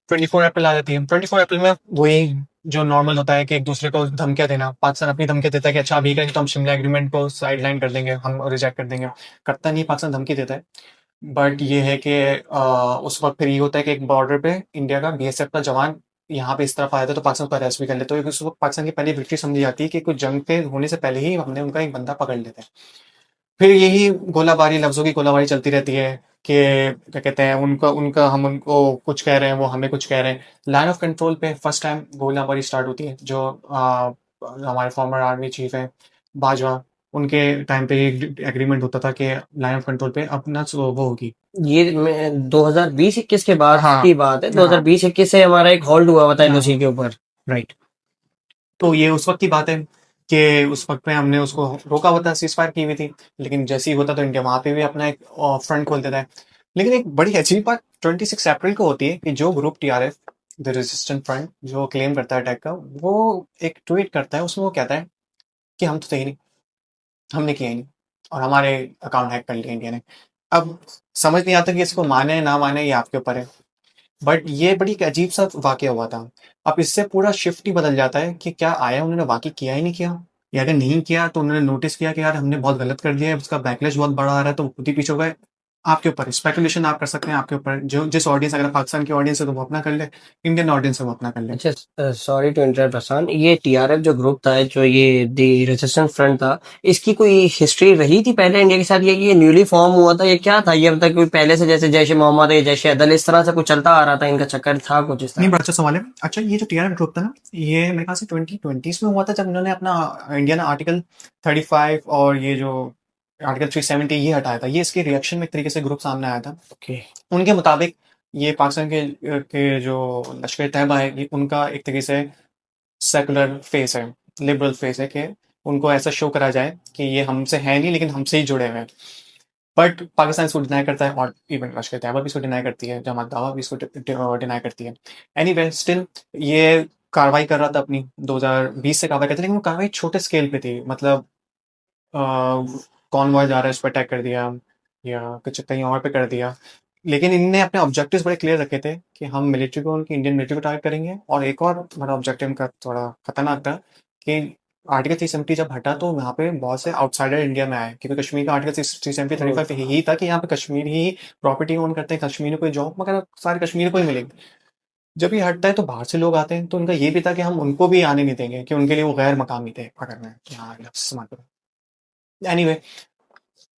24 अप्रैल आ जाती है। 24 अप्रैल में वही जो नॉर्मल होता है कि एक दूसरे को धमकियां देना। पाकिस्तान अपनी धमकी देता है कि अच्छा अभी करेंगे तो हम शिमला एग्रीमेंट को साइड लाइन कर देंगे, हम रिजेक्ट कर देंगे। करता नहीं, पाकिस्तान धमकी देता है। बट ये है कि उस वक्त फिर ये होता है कि एक बॉर्डर पे इंडिया का बीएसएफ का जवान यहाँ पे इस तरफ आया था तो पाकिस्तान को अरेस्ट भी कर लेते, तो उस वक्त पाकिस्तान की पहली विक्ट्री समझी जाती है कि कुछ जंग के होने से पहले ही हमने उनका एक बंदा पकड़ लेते हैं। फिर यही गोलाबारी, लफ्ज़ों की गोलाबारी चलती रहती है कि क्या कहते हैं, उनका उनका हम उनको कुछ कह रहे हैं, वो हमें कुछ कह रहे हैं। लाइन ऑफ कंट्रोल पे फर्स्ट टाइम गोलाबारी स्टार्ट होती है। जो हमारे फॉर्मर आर्मी चीफ हैं बाजवा, उनके टाइम पे एक एग्रीमेंट होता था कि लाइन ऑफ कंट्रोल पे अपना वो होगी। ये 2020-21 के बाद हाँ, की बात है। हाँ, 2020-21 से हमारा एक होल्ड हुआ हुआ था हाँ, एलओसी के ऊपर, राइट। तो ये उस वक्त की बात है कि उस वक्त में हमने उसको रोका हुआ था, सीज फायर की हुई थी। लेकिन जैसे ही होता तो इंडिया वहां पे भी अपना एक फ्रंट खोल देता है। लेकिन एक बड़ी अजीब बात 26 अप्रैल को होती है कि जो group TRF, the resistant front, जो क्लेम करता है अटैक का, वो एक ट्वीट करता है। उसमें वो कहता है कि हम तो थे ही नहीं, हमने किया ही नहीं, और हमारे अकाउंट हैक कर लिए इंडिया ने। अब समझ नहीं आता कि इसको माने ना माने, ये आपके ऊपर है। बट ये बड़ी एक अजीब सा वाक़या हुआ था। अब इससे पूरा शिफ्ट ही बदल जाता है कि क्या आया उन्होंने वाक़ई किया ही नहीं किया? या अगर नहीं किया तो उन्होंने नोटिस किया कि यार हमने बहुत गलत कर दिया है, उसका बैकलैश बहुत बड़ा आ रहा है, तो वो खुद ही पीछे हो गए। आपके ऊपर है, स्पेकुलेशन आप कर सकते हैं, आपके ऊपर। जो जिस ऑडियंस, अगर पाकिस्तान की ऑडियंस है तो वो अपना कर ले, इंडियन ऑडियंस है वो अपना कर ले। अच्छा, सॉरी टू इंटरप्ट हसन, ये टीआरएफ जो ग्रुप था, जो ये दी रेजिस्टेंस फ्रंट था, इसकी कोई हिस्ट्री रही थी पहले इंडिया के साथ? ये न्यूली फॉर्म हुआ था, ये क्या था? ये मतलब कोई पहले से जैसे जैश ए मोहम्मद या जैश ए अदल इस तरह से कुछ चलता आ रहा था, इनका चक्कर था कुछ इस नहीं, तरह? बड़ा अच्छा सवाल है। अच्छा, ये जो टीआरएफ ग्रुप था ना, ये मेरे ख्याल से 2020s में हुआ था, जब उन्होंने अपना इंडियन आर्टिकल 35 और ये जो आर्टिकल 370 ये हटाया था। ये इसके रिएक्शन में एक तरीके से ग्रुप सामने आया था। ओके। उनके मुताबिक ये पाकिस्तान के जो लश्कर तैयबा है, ये उनका एक तरीके से सेकुलर फेस है, लिबरल फेस है, कि उनको ऐसा शो करा जाए कि ये हमसे है नहीं लेकिन हमसे ही जुड़े हुए हैं। बट पाकिस्तान इसको डिनाई करता है, और इवन लश्कर तैयबा भी इसको डिनाई करती है, जमात दावा भी इसको डिनाई करती है। एनीवे, स्टिल ये कार्रवाई कर रहा था अपनी, 2020 से कार्रवाई करता है, लेकिन वो कार्रवाई छोटे स्केल पे थी। मतलब कॉन्वॉय जा रहा है, उस पर अटैक कर दिया, या कुछ कहीं और पे कर दिया। लेकिन इनने अपने ऑब्जेक्टिव्स बड़े क्लियर रखे थे कि हम मिलिट्री को, उनकी इंडियन मिलिट्री को टारगेट करेंगे। और एक और हमारा ऑब्जेक्टिव इनका थोड़ा खतरनाक था कि आर्टिकल 370 जब हटा तो वहाँ पे बहुत से आउटसाइडर इंडिया में आए, क्योंकि कश्मीर का आर्टिकल 370 35 यही था कि यहाँ पे कश्मीर ही प्रॉपर्टी ओन करते हैं, कश्मीर में कोई जॉब वगैरह सारे कश्मीर को ही मिलेगी। जब ये हटता है तो बाहर से लोग आते हैं, तो उनका ये भी था कि हम उनको भी आने नहीं देंगे, कि उनके लिए वो गैर मकामी थे पकड़ना है कि हाँ एनीवे,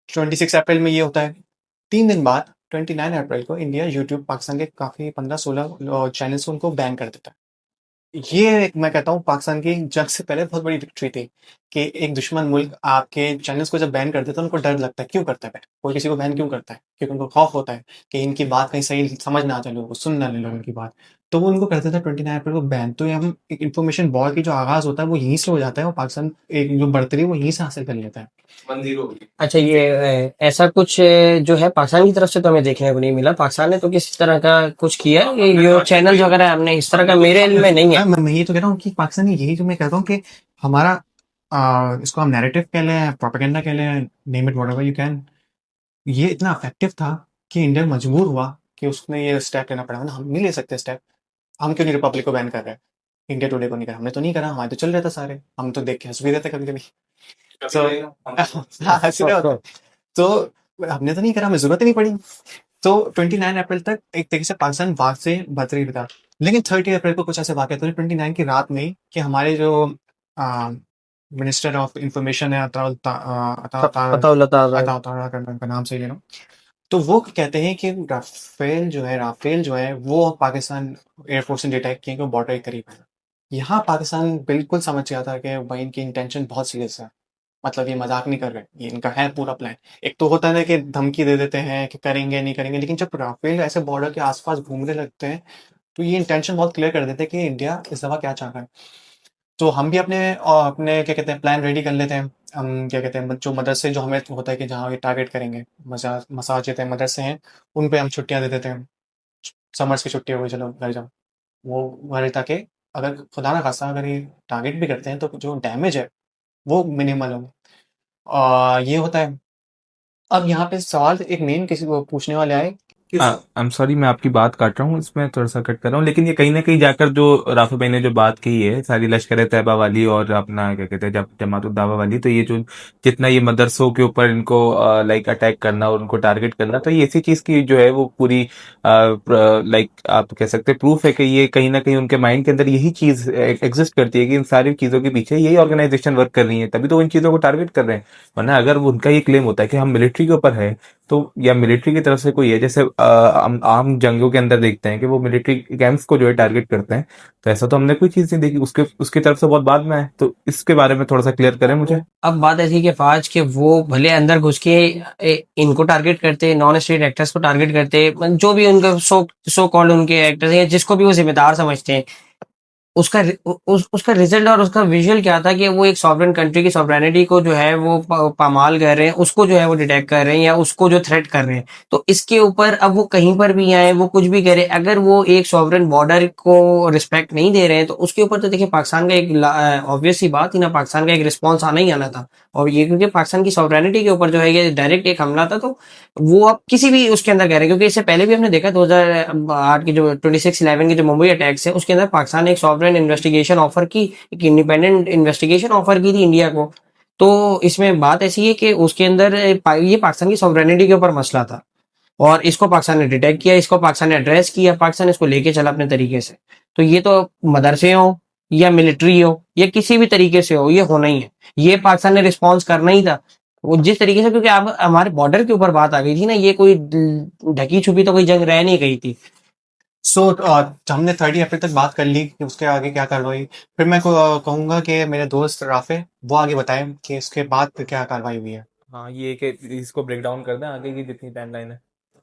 26 अप्रैल में ये होता है। 3 दिन बाद 29 अप्रैल को इंडिया यूट्यूब पाकिस्तान के काफ़ी 15-16 चैनल्स को उनको बैन कर देता है। ये एक, मैं कहता हूँ, पाकिस्तान की जंग से पहले बहुत बड़ी विक्ट्री थी कि एक दुश्मन मुल्क आपके चैनल्स को जब बैन कर देता है, उनको डर लगता है। क्यों करता है बैन? कोई किसी को बैन क्यों करता है? क्योंकि उनको खौफ होता है कि इनकी बात कहीं सही समझ ना आ जाए, लोगों को सुन ना ले लो उनकी बात। तो वो उनको कर देता है 29 अप्रैल को बैन। तो ये हम एक इन्फॉर्मेशन वॉर की जो आगाज़ होता है वो यहीं से हो जाता है, और पाकिस्तान एक जो बढ़तरी है वो यहीं से हासिल कर लेता है। अच्छा, ये ऐसा कुछ जो है पाकिस्तान की तरफ से तो हमें देखने को नहीं मिला। पाकिस्तान ने तो किसी तरह का कुछ किया है? ये चैनल वगैरह हमने इस तरह का मेरे इल्म में नहीं है। मैं यही तो कह रहा हूँ कि पाकिस्तान ने, यही जो मैं कहता हूँ कि हमारा इसको हम नैरेटिव कह लें, प्रोपेगेंडा कह लें, name it whatever you can, ये इतना इफेक्टिव था कि इंडिया मजबूर हुआ कि उसने ये स्टेप लेना पड़ा, वरना हम नहीं ले सकते स्टेप। हम क्यों नहीं रिपब्लिक को बैन कर रहे हैं, इंडिया टुडे को नहीं करा, हमने तो नहीं करा, हमारे तो चल रहा था सारे, हम तो देख के हंस भी देते कभी कभी। तो हाँ, हंस रहे होते। तो हमने तो नहीं करा, हमें जरूरत ही नहीं पड़ी। तो 29 अप्रैल तक एक तरीके से पाकिस्तान बात से बदतरीन था, लेकिन 30 अप्रैल को कुछ ऐसे वाक़या हुए 29 की रात में ही कि हमारे जो मिनिस्टर ऑफ इंफॉर्मेशन है अताउल्लाह का नाम सही ले लो, तो वो कहते हैं कि राफेल जो है वो पाकिस्तान एयरफोर्स ने डिटेक्ट किए कि वो बॉर्डर के करीब है। यहाँ पाकिस्तान बिल्कुल समझ गया था कि भाई इनकी इंटेंशन बहुत सीरियस है, मतलब ये मजाक नहीं कर रहे, ये इनका है पूरा प्लान। एक तो होता है ना कि धमकी दे देते हैं कि करेंगे नहीं करेंगे, लेकिन जब राफेल ऐसे बॉर्डर के आसपास घूमने लगते हैं तो ये इंटेंशन बहुत क्लियर कर देते हैं कि इंडिया इस दफा क्या चाह रहा है। तो हम भी अपने क्या कहते हैं प्लान रेडी कर लेते हैं। हम क्या कहते हैं जो मदरसे जो हमें होता है कि जहाँ ये टारगेट करेंगे, मसाजिद है, मदरसे हैं, उन पे हम छुट्टियां दे देते हैं। समर्स की छुट्टी हो गई, चलो घर जाओ, वो घर, ताकि अगर खुदा ना खास्ता अगर ये टारगेट भी करते हैं तो जो डैमेज है वो मिनिमल हो। ये होता है। अब यहाँ पे सवाल एक मेन किसी को पूछने वाले आए कि आई एम सॉरी, मैं आपकी बात काट रहा हूँ, इसमें थोड़ा सा कट कर रहा हूँ, लेकिन ये कहीं ना कहीं जाकर जो राफे भाई ने जो बात कही है सारी लश्कर तैयबा वाली और अपना क्या कहते हैं जमात उद दावा वाली, तो ये जो जितना ये मदरसों के ऊपर इनको लाइक अटैक करना और उनको टारगेट करना, तो ये इसी चीज की जो है वो पूरी लाइक आप कह सकते हैं प्रूफ है कि ये कहीं ना कहीं उनके माइंड के अंदर यही चीज एग्जिस्ट करती है कि इन सारी चीजों के पीछे यही ऑर्गेनाइजेशन वर्क कर रही है, तभी तो वो इन चीजों को टारगेट कर रहे हैं। वरना अगर वो उनका ये क्लेम होता है कि हम मिलिट्री के ऊपर है, तो या मिलिट्री की तरफ से कोई है, जैसे हम आम जंगों के अंदर देखते हैं कि वो मिलिट्री कैंप्स को जो है टारगेट करते हैं, तो ऐसा तो हमने कोई चीज नहीं देखी, उसके उसकी तरफ से बहुत बाद में है, तो इसके बारे में थोड़ा सा क्लियर करें मुझे। अब बात ऐसी है कि फाज के वो भले अंदर घुस के इनको टारगेट करते, नॉन स्टेट एक्टर्स को टारगेट करते, जो भी उनका सो कॉल्ड उनके एक्टर्स हैं, जिसको भी वो जिम्मेदार समझते हैं, उसका रिजल्ट और उसका विजुअल क्या था कि वो एक सॉवरेन कंट्री की सॉवरेनिटी को जो है वो पामाल कर रहे हैं, उसको जो है वो डिटेक्ट कर रहे हैं या उसको जो थ्रेट कर रहे हैं। तो इसके ऊपर अब वो कहीं पर भी आए, वो कुछ भी करे, अगर वो एक सॉवरेन बॉर्डर को रिस्पेक्ट नहीं दे रहे हैं, तो उसके ऊपर तो देखिए पाकिस्तान का एक ऑब्वियस सी बात ही ना, पाकिस्तान का एक रिस्पॉन्स आना ही आना था। और ये क्योंकि पाकिस्तान की सॉवरेनिटी के ऊपर जो है ये डायरेक्ट एक हमला था, तो वो अब किसी भी उसके अंदर कह रहे हैं, क्योंकि इससे पहले भी हमने देखा 2008 की जो 26/11 के जो मुंबई अटैक्स है, उसके अंदर पाकिस्तान ने एक सॉवरेन इन्वेस्टिगेशन ऑफर की, एक इंडिपेंडेंट इन्वेस्टिगेशन ऑफर की थी इंडिया को। तो इसमें बात ऐसी है कि उसके अंदर ये पाकिस्तान की सॉवरेनिटी के ऊपर मसला था, और इसको पाकिस्तान ने डिटेक्ट किया, इसको पाकिस्तान ने एड्रेस किया, पाकिस्तान इसको लेके चला अपने तरीके से। तो ये तो मदरसे हो या मिलिट्री हो या किसी भी तरीके से हो, ये होना ही है, ये पाकिस्तान ने रिस्पॉन्स करना ही था। वो जिस तरीके से, क्योंकि अब हमारे बॉर्डर के ऊपर बात आ गई थी ना, ये कोई ढकी छुपी तो कोई जंग रह नहीं गई थी। हमने 30 अप्रैल तक बात कर ली कि उसके आगे क्या कार्रवाई। फिर मैं कहूंगा कि मेरे दोस्त राफे वो आगे बताएं कि इसके बाद फिर क्या कार्रवाई हुई है। हाँ, ये कि इसको ब्रेक डाउन कर दें आगे की जितनी टाइमलाइन है।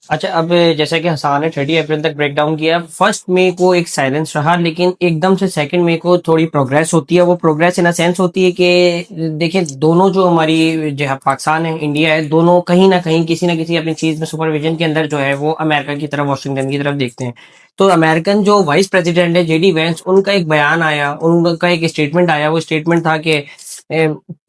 अच्छा, अब जैसा कि हसान ने 30 अप्रैल तक ब्रेक डाउन किया, 1 मई को एक साइलेंस रहा, लेकिन एकदम से 2 मई को थोड़ी प्रोग्रेस होती है। वो प्रोग्रेस इन अ सेंस होती है कि देखिए, दोनों जो हमारी जो है पाकिस्तान है, इंडिया है, दोनों कहीं ना कहीं किसी ना किसी अपनी चीज में सुपरविजन के अंदर जो है वो अमेरिका की तरफ, वॉशिंगटन की तरफ देखते हैं। तो अमेरिकन जो वाइस प्रेसिडेंट है JD वेंस, उनका एक बयान आया, उनका एक स्टेटमेंट आया। वो स्टेटमेंट था कि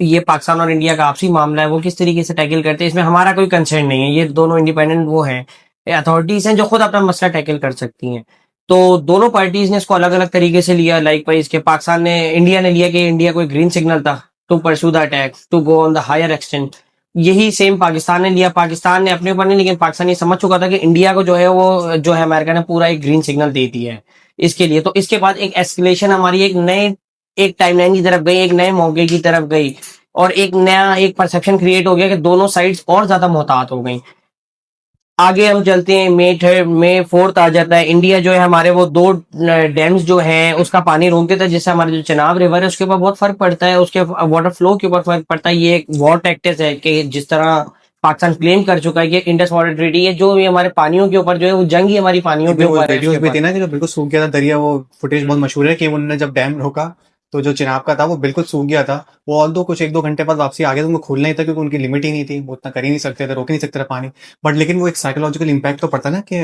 ये पाकिस्तान और इंडिया का आपसी मामला है, वो किस तरीके से टैकल करते हैं, इसमें हमारा कोई कंसर्न नहीं है, ये दोनों इंडिपेंडेंट वो हैं, अथॉरिटीज हैं जो खुद अपना मसला टैकल कर सकती हैं। तो दोनों पार्टीज ने इसको अलग अलग तरीके से लिया। लाइक वाइज के इंडिया ने लिया कि इंडिया को एक ग्रीन सिग्नल था to pursue the attack, to go on the higher extent. यही सेम पाकिस्तान ने लिया, पाकिस्तान ने अपने ऊपर नहीं, लेकिन पाकिस्तान ये समझ चुका था कि इंडिया को जो है वो जो है अमेरिका ने पूरा एक ग्रीन सिग्नल दे दिया है इसके लिए। तो इसके बाद एक एस्केलेशन हमारी एक टाइमलाइन की तरफ गई, एक नए मौके की तरफ गई, और एक नया एक परसेप्शन क्रिएट हो गया कि दोनों साइड्स और ज्यादा मोहतात हो गई। आगे हम चलते हैं, मई 4 आ जाता है, इंडिया जो है हमारे वो 2 डैम्स जो हैं उसका पानी रोक देता है, जिससे हमारे जो चनाब रिवर है उसके ऊपर बहुत फर्क पड़ता है, उसके वाटर फ्लो के ऊपर फर्क पड़ता है। ये एक वॉर टैक्टिस है कि जिस तरह पाकिस्तान क्लेम कर चुका है कि इंडस वाटर ट्रीटी है, जो भी हमारे पानियों के ऊपर जो है वो जंग ही हमारी पानियों के ऊपर है। वीडियोस भी थी ना कि जब बिल्कुल सूख गया था दरिया, वो फुटेज बहुत मशहूर है कि उन्होंने जब डैम रोका तो जो चिनाब का था वो बिल्कुल सूख गया था। वो ऑल दो कुछ 1-2 घंटे बाद वापसी आ गया, तो उनको खोलना ही था क्योंकि उनकी लिमिट ही नहीं थी, वो उतना कर ही नहीं सकते थे, रोक ही नहीं सकते थे पानी। बट लेकिन वो एक साइकोलॉजिकल इम्पैक्ट तो पड़ता ना कि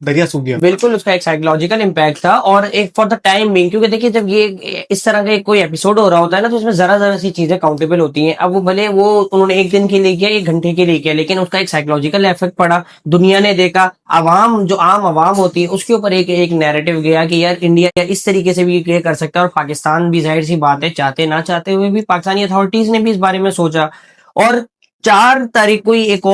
दरिया सूख गया। बिल्कुल उसका एक साइकोलॉजिकल इम्पैक्ट था और एक फॉर द टाइम बिंग, क्योंकि देखिए जब ये इस तरह का एक कोई एपिसोड हो रहा होता है ना, तो उसमें जरा जरा सी चीजें काउंटेबल होती हैं। अब वो भले वो उन्होंने एक दिन के लिए किया, एक घंटे के लिए किया, लेकिन उसका एक साइकोलॉजिकल इफेक्ट पड़ा, दुनिया ने देखा, अवाम जो आम अवाम होती है उसके ऊपर एक नैरेटिव गया कि यार इंडिया इस तरीके से भी ये कर सकता है। और पाकिस्तान भी जाहिर सी बात है, चाहते ना चाहते हुए भी पाकिस्तानी अथॉरिटीज ने भी इस बारे में सोचा। और 4 तारीख को ही एक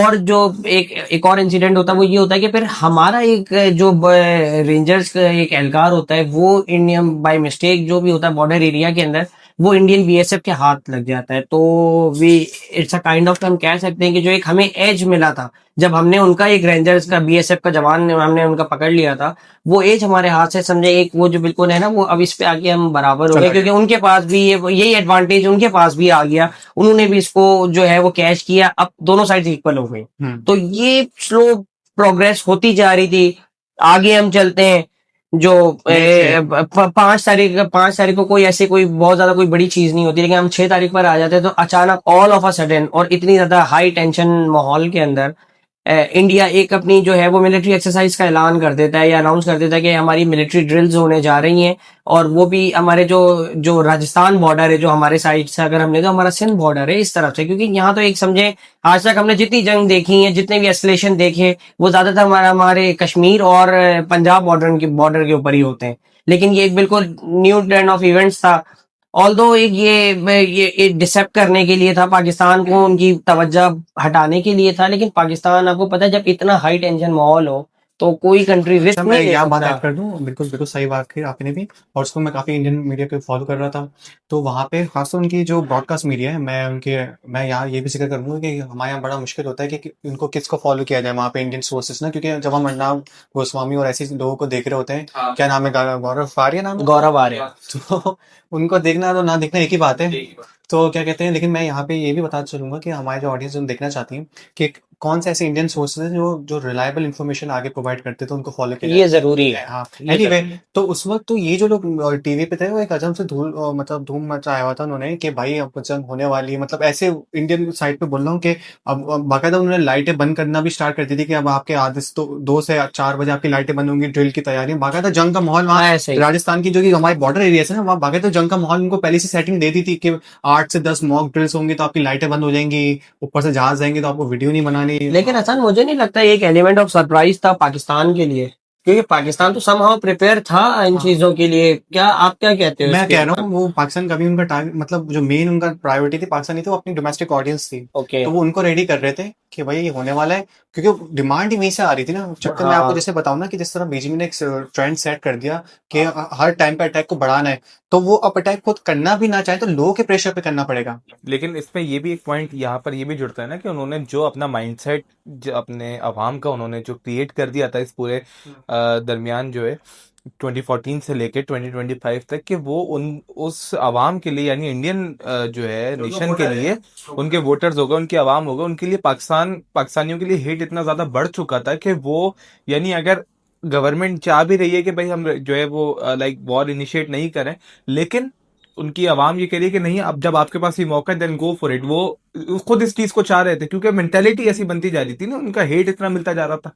और इंसिडेंट होता है, वो ये होता है कि फिर हमारा एक जो रेंजर्स का एक एहलकार होता है, वो इंडियन बाय मिस्टेक जो भी होता है बॉर्डर एरिया के अंदर, वो इंडियन बीएसएफ के हाथ लग जाता है। तो we it's a kind of, हम कह सकते हैं कि जो एक हमें एज मिला था जब हमने उनका एक रेंजर्स का बीएसएफ का जवान हमने उनका पकड़ लिया था, वो एज हमारे हाथ से समझे एक वो जो बिल्कुल है ना, वो अब इस पे आके हम बराबर हो गए, चला क्योंकि उनके पास भी ये यही एडवांटेज उनके पास भी आ गया, उन्होंने भी इसको जो है वो कैश किया, अब दोनों साइड इक्वल हो गई। हम्म। तो ये स्लो प्रोग्रेस होती जा रही थी। आगे हम चलते हैं, जो Next 5 तारीख को कोई ऐसे कोई बहुत ज्यादा कोई बड़ी चीज नहीं होती, लेकिन हम 6 तारीख पर आ जाते हैं, तो अचानक ऑल ऑफ अ सडन और इतनी ज्यादा हाई टेंशन माहौल के अंदर इंडिया एक अपनी जो है वो मिलिट्री एक्सरसाइज का ऐलान कर देता है या अनाउंस कर देता है कि हमारी मिलिट्री ड्रिल्स होने जा रही हैं। और वो भी हमारे जो जो राजस्थान बॉर्डर है, जो हमारे साइड से अगर हमने, तो हमारा सिंध बॉर्डर है इस तरफ से, क्योंकि यहाँ तो एक समझे आज तक हमने जितनी जंग देखी है, जितने भी एस्केलेशन देखे, वो ज्यादातर हमारे कश्मीर और पंजाब बॉर्डर के ऊपर ही होते हैं। लेकिन ये एक बिल्कुल न्यू टर्न ऑफ इवेंट्स था। ऑल्दो एक ये डिसेप्ट करने के लिए था, पाकिस्तान को उनकी तवज्जो हटाने के लिए था, लेकिन पाकिस्तान, आपको पता है जब इतना हाई टेंशन माहौल हो तो कोई कंट्री रिस्क अच्छा, मैं नहीं ले यहाँ बात सकता। ऐड कर दूं, बिल्कुल बिल्कुल सही बात की आपने भी। और उसको मैं काफ़ी इंडियन मीडिया को फॉलो कर रहा था, तो वहाँ पे खासकर उनकी जो ब्रॉडकास्ट मीडिया है, मैं यहाँ ये भी जिक्र करूँगा कि हमारे यहाँ बड़ा मुश्किल होता है कि उनको किसको फॉलो किया जाए वहाँ पे इंडियन सोर्सेस ना, क्योंकि जब हम अर्नब गोस्वामी और ऐसे लोगों को देख रहे होते हैं, क्या नाम है, गौरव फारिया नाम है? गौरव आर्य। तो उनको देखना तो ना देखना एक ही बात है। तो क्या कहते हैं, लेकिन मैं यहाँ पे ये भी बताना चलूंगा कि हमारे जो ऑडियंस देखना चाहती है कि कौन से ऐसे इंडियन सोर्सेज हैं जो जो रिलायबल इन्फॉर्मेशन आगे प्रोवाइड करते हैं, तो उनको फॉलो किया ये जरूरी है। हाँ। ये एनीवे, जरूरी है। तो उस वक्त तो ये जो लोग टीवी पे थे, वो एक अजब से मतलब धूम मचाया हुआ था उन्होंने कि भाई अब जंग होने वाली है, मतलब ऐसे इंडियन साइड पे बोल रहा हूँ कि अब बाकायदा उन्होंने लाइटें बंद करना भी स्टार्ट कर दी थी कि अब आपके आधे तो 2 से 4 बजे आपकी लाइटें बंद होंगी, ड्रिल की तैयारी, बाकायदा जंग का माहौल वहाँ हाँ ऐसे ही। राजस्थान की जो कि हमारे बॉर्डर एरिया है ना, वहाँ बाकायदा जंग का माहौल उनको पहले से सेटिंग दे दी थी कि 8 से 10 मॉक ड्रिल्स होंगी तो आपकी लाइटें बंद हो जाएंगी, ऊपर से जहाज जाएंगे तो आपको वीडियो नहीं बनानी। लेकिन हसन, मुझे नहीं लगता ये एक एलिमेंट ऑफ सरप्राइज था पाकिस्तान के लिए, क्योंकि पाकिस्तान तो समहाउ प्रिपेयर था इन हाँ, चीजों के लिए। क्या आप क्या कहते हो मैं इसके कह रहा ऊपर? हूँ वो पाकिस्तान का भी उनका टारगेट, मतलब जो मेन उनका प्रायोरिटी थी पाकिस्तानी, थी वो अपनी डोमेस्टिक ऑडियंस थी, ओके। तो वो उनको रेडी कर रहे थे कि भाई ये होने वाला है, क्योंकि डिमांड ही वहीं से आ रही थी ना। चक्कर में आपको हाँ जैसे बताऊं ना कि जिस तरह बीजेपी ने एक ट्रेंड सेट कर दिया कि हर टाइम पे अटैक को बढ़ाना है, तो वो अब अटैक खुद करना भी ना चाहे तो लोगों के प्रेशर पे करना पड़ेगा। लेकिन इसमें ये भी एक पॉइंट यहाँ पर ये भी जुड़ता है ना कि उन्होंने जो अपना माइंडसेट अपने अवाम का उन्होंने जो क्रिएट कर दिया था इस पूरे दरमियान जो है 2014 से लेके 2025 तक, कि वो उन उस अवाम के लिए, यानी इंडियन जो है नेशन के लिए, उनके वोटर्स होगा, उनकी अवाम होगा, उनके लिए पाकिस्तानियों के लिए हेट इतना ज्यादा बढ़ चुका था कि वो, यानी अगर गवर्नमेंट चाह भी रही है कि भाई हम जो है वो लाइक वॉर इनिशिएट नहीं करें, लेकिन उनकी आवाम ये कह रही है कि नहीं, अब जब आपके पास ये मौका है देन गो फॉर इट। वो खुद इस चीज को चाह रहे थे क्योंकि मेंटेलिटी ऐसी बनती जा रही थी ना, उनका हेट इतना मिलता जा रहा था।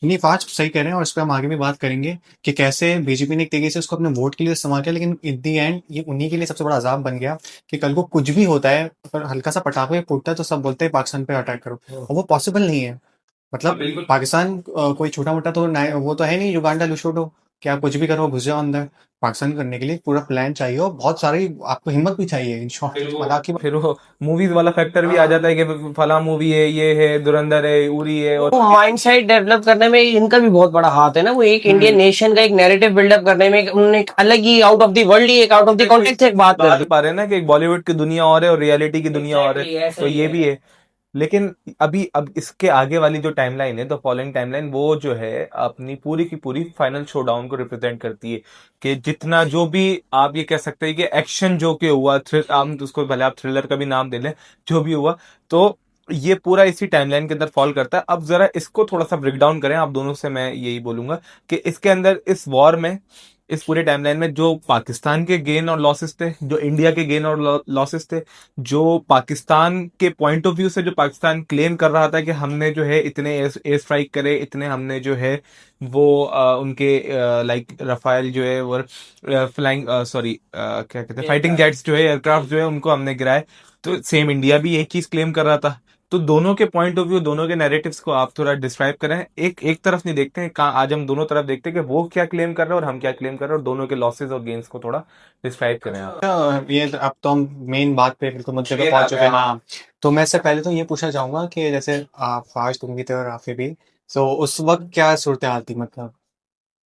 नहीं, फास्ट सही कह रहे हैं, और इस पर हम आगे भी बात करेंगे कि कैसे बीजेपी ने एक तरीके से उसको अपने वोट के लिए इस्तेमाल किया, लेकिन इन दी एंड ये उन्हीं के लिए सबसे बड़ा अजाब बन गया कि कल को कुछ भी होता है, अगर हल्का सा पटाखा भी फूटता है तो सब बोलते हैं पाकिस्तान पे अटैक करो, और वो पॉसिबल नहीं है। मतलब पाकिस्तान कोई छोटा मोटा तो वो तो है नहीं, युगांडा लुशोटो कि आप कुछ भी करो घुस जाओ अंदर। पाकिस्तान करने के लिए पूरा प्लान चाहिए और बहुत सारी आपको हिम्मत भी चाहिए, इन शॉर्ट मजाक की फिर वो मूवीज वाला फैक्टर भी आ जाता है कि फला मूवी है, ये है, धुरंधर है, उरी है, और वो माइंडसेट डेवलप करने में इनका भी बहुत बड़ा हाथ है ना। वो एक इंडियन नेशन का एक नैरेटिव बिल्डअप करने में उन्होंने एक अलग ही आउट ऑफ द वर्ल्ड ही, एक आउट ऑफ द कॉन्टेक्स्ट एक बात कर दी। पा रहे हैं ना कि एक बॉलीवुड की दुनिया और है और रियलिटी की दुनिया और है, Exactly, ऐसा तो ही ये है। भी है। लेकिन अभी अब इसके आगे वाली जो टाइमलाइन है, द फॉलोइंग टाइमलाइन, वो जो है अपनी पूरी की पूरी फाइनल शोडाउन को रिप्रेजेंट करती है। कि जितना जो भी आप ये कह सकते हैं कि एक्शन जो कि हुआ, हम तो उसको भले आप थ्रिलर का भी नाम दे लें, जो भी हुआ, तो ये पूरा इसी टाइमलाइन के अंदर फॉल करता है। अब जरा इसको थोड़ा सा ब्रेक डाउन करें आप दोनों से, मैं यही बोलूंगा कि इसके अंदर, इस वॉर में इस पूरे टाइमलाइन में जो पाकिस्तान के गेन और लॉसेस थे, जो इंडिया के गेन और लॉसेस थे, जो पाकिस्तान के पॉइंट ऑफ व्यू से जो पाकिस्तान क्लेम कर रहा था कि हमने जो है इतने एयर स्ट्राइक करे, इतने हमने जो है वो उनके लाइक रफाइल जो है वो फ्लाइंग सॉरी क्या कहते हैं फाइटिंग जेट्स जो है एयरक्राफ्ट जो है उनको हमने गिराए, तो सेम इंडिया भी एक चीज क्लेम कर रहा था। तो दोनों के पॉइंट ऑफ व्यू, दोनों के नैरेटिव्स को आप थोड़ा डिस्क्राइब करें। एक एक तरफ नहीं देखते हैं, कहाँ आज हम दोनों तरफ देखते हैं कि वो क्या क्लेम कर रहे हैं और हम क्या क्लेम कर रहे हैं, और दोनों के लॉसेस और गेन्स को थोड़ा डिस्क्राइब करें आप। ये तो अब तो हम मेन बात पे बिल्कुल मुद्दे पे पहुंच चुके हैं। हाँ, तो मैं इससे पहले तो ये पूछना चाहूंगा कि जैसे आप फाज तुम भी थे और राफी भी, तो उस वक्त क्या सूरत हाल थी, मतलब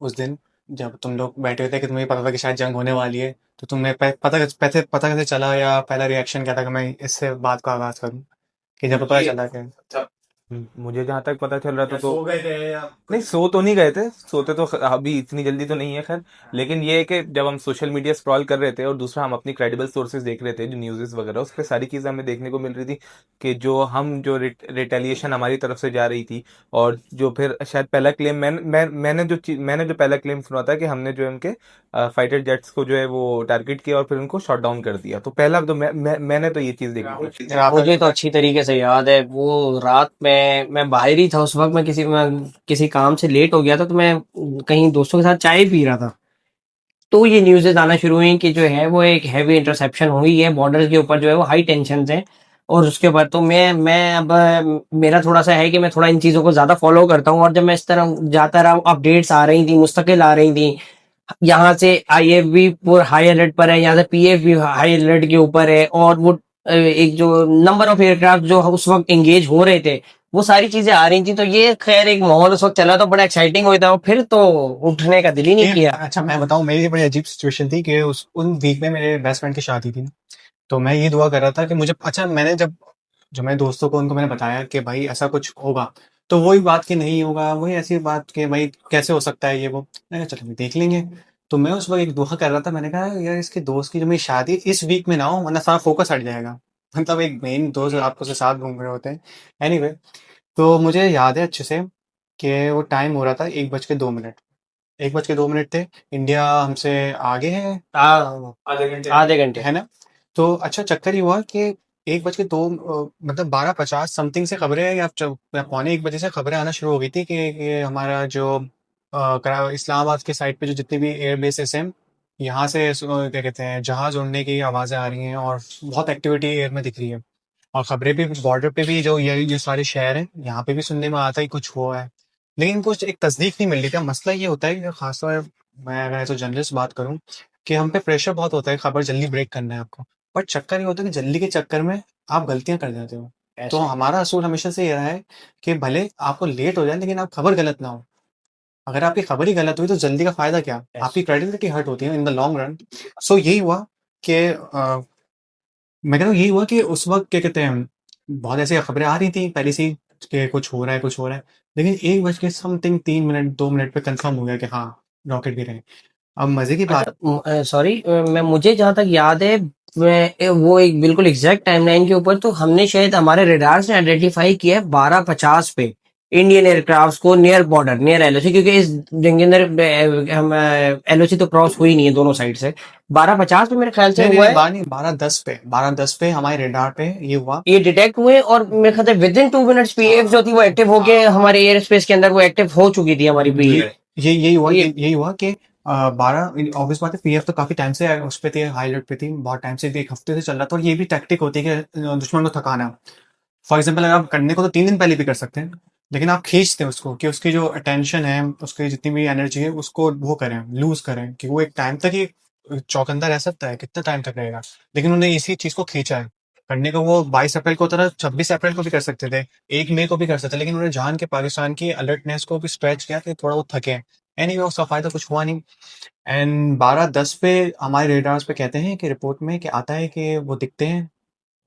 उस दिन जब तुम लोग बैठे हुए थे कि तुम्हें पता था कि शायद जंग होने वाली है, तो तुम्हें पता कैसे चला, या पहला रिएक्शन क्या था कि मैं इससे बात को आगाज करूं, कि जब पता चला कि मुझे जहां तक पता चल रहा था तो सो गए थे या नहीं, सो तो नहीं गए थे, सोते तो अभी इतनी जल्दी तो नहीं है खैर। लेकिन ये है कि जब हम सोशल मीडिया स्क्रॉल कर रहे थे और दूसरा हम अपनी क्रेडिबल सोर्सेज देख रहे थे, जो न्यूज़ वगैरह, उस पर सारी चीज़ें हमें देखने को मिल रही थी कि जो रिटेलिएशन हमारी तरफ से जा रही थी, और जो फिर शायद पहला क्लेम मैंने जो पहला क्लेम सुना था कि हमने जो है उनके फाइटर जेट्स को जो है वो टारगेट किया और फिर उनको शॉट डाउन कर दिया। तो पहला तो मैंने तो ये चीज़ देखी थी। मुझे तो अच्छी तरीके से याद है वो रात में मैं बाहर ही था उस वक्त। मैं किसी काम से लेट हो गया था, तो मैं कहीं दोस्तों के साथ चाय पी रहा था। तो ये न्यूज़ेज़ आना शुरू हुई कि जो है वो एक हैवी इंटरसेप्शन हुई है बॉर्डर के ऊपर, जो है वो हाई टेंशन है। और उसके बाद तो मैं अब मेरा थोड़ा सा है कि मैं थोड़ा इन चीज़ों को ज़्यादा फॉलो करता हूँ, और जब मैं इस तरह जाता रहा, अपडेट्स आ रही थी, मुस्तकिल आ रही थी। यहाँ से आईएफ भी पूरा हाई अलर्ट पर है, यहाँ से पीएफ भी हाई अलर्ट के ऊपर है, और वो एक जो नंबर ऑफ एयरक्राफ्ट जो उस वक्त एंगेज हो रहे थे, वो सारी चीजें आ रही थी। तो ये खैर एक माहौल उस वक्त चला, तो बड़ा एक्साइटिंग हुआ था, और फिर तो उठने का दिल ही नहीं किया। अच्छा मैं बताऊं, मेरी बड़ी अजीब सिचुएशन थी कि उस उन वीक में मेरे बेस्ट फ्रेंड की शादी थी। तो मैं ये दुआ कर रहा था कि मुझे, अच्छा मैंने जब जो मेरे दोस्तों को उनको मैंने बताया कि भाई ऐसा कुछ होगा, तो वही बात कि नहीं होगा, वही ऐसी बात कि भाई कैसे हो सकता है ये वो, मैंने कहा चलो देख लेंगे। तो मैं उस वक्त एक दुआ कर रहा था, मैंने कहा यार इसके दोस्त की जो मेरी शादी इस वीक में ना हो, वरना सारा फोकस हट जाएगा। मतलब एक मेन दोस्त आपको से साथ घूम रहे होते हैं। एनीवे, तो मुझे याद है अच्छे से कि वो टाइम हो रहा था 1:02। 1:02 थे। इंडिया हमसे आगे है आधे घंटे। है ना। तो अच्छा चक्कर ये हुआ कि 1:02 मतलब 12:50 समथिंग से खबरें, या पौने 1 बजे से खबरें आना शुरू हो गई थी कि हमारा जो इस्लामाबाद के साइड पे जो जितनी भी एयर बेसेस हैं, यहाँ से क्या कहते हैं जहाज उड़ने की आवाज़ें आ रही हैं, और बहुत एक्टिविटी एयर में दिख रही है। और खबरें भी बॉर्डर पे भी, जो ये सारे शहर हैं यहाँ पे भी सुनने में आता है कुछ हुआ है, लेकिन कुछ एक तस्दीक नहीं मिल रही थी। मसला ये होता है कि खासतौर मैं अगर एज जर्नलिस्ट बात करूं, कि हम पे प्रेशर बहुत होता है, खबर जल्दी ब्रेक करना है आपको, बट चक्कर ये होता है कि जल्दी के चक्कर में आप गलतियां कर जाते हो। तो हमारा असूल हमेशा से ये रहा है कि भले आपको लेट हो जाए, लेकिन आप खबर गलत ना हो। अगर आपकी खबर ही गलत हुई तो जल्दी का फायदा क्या, आपकी क्रेडिबिलिटी हर्ट होती है इन द लॉन्ग रन। सो यही हुआ कि मैं कहता हूँ यही हुआ कि उस वक्त क्या कहते हैं, बहुत ऐसी खबरें आ रही थी पहले से ही कि कुछ हो रहा है कुछ हो रहा है, लेकिन 1 बज के समथिंग 3 मिनट 2 मिनट पे कंफर्म हो गया कि हाँ रॉकेट गिरे। अब मजे की बात, सॉरी, मैं मुझे जहां तक याद है, वो एक बिल्कुल एग्जैक्ट टाइमलाइन के ऊपर तो हमने शायद हमारे रेडार्स ने आइडेंटिफाई किया है 12:50 पे इंडियन एयरक्राफ्ट को नियर बॉर्डर, नियर एलओसी, क्योंकि इस जंग के अंदर हम एलओसी तो क्रॉस हुई नहीं है दोनों साइड से। 12:50 पे मेरे ख्याल से नहीं हुआ नहीं है, 12:10 पे हमारे रेडार पे ये हुआ। ये डिटेक्ट हुए, और मेरे ख्याल से विद इन 2 मिनट्स पीएफ जो थी वो एक्टिव हो गए, हमारे एयर स्पेस के अंदर वो एक्टिव हो चुकी थी हमारी पीएफ। यही हुआ कि 12 ऑब्वियस बात है, पीएफ तो काफी टाइम से उस पे थी, हाई अलर्ट पे थी, बहुत टाइम से, 1 हफ्ते से चल रहा था। और ये भी टैक्टिक होती है कि दुश्मन को थकाना। फॉर एग्जाम्पल अगर आप करने को तो 3 दिन पहले भी कर सकते हैं, लेकिन आप खींचते हैं उसको कि उसकी जो अटेंशन है, उसकी जितनी भी एनर्जी है, उसको वो करें, लूज करें, कि वो एक टाइम तक ही चौकंदा रह सकता है, कितना टाइम तक रहेगा। लेकिन उन्होंने इसी चीज को खींचा है करने को। वो 22 अप्रैल को तरह 26 अप्रैल को भी कर सकते थे, 1 मई को भी कर सकते थे, लेकिन उन्होंने जान के पाकिस्तान की अलर्टनेस को भी स्ट्रेच किया कि थोड़ा वो थके। एनीवे उसका फायदा कुछ हुआ नहीं। एंड 12:10 पे हमारे रेडार्स पे कहते हैं कि रिपोर्ट में कि आता है कि वो दिखते हैं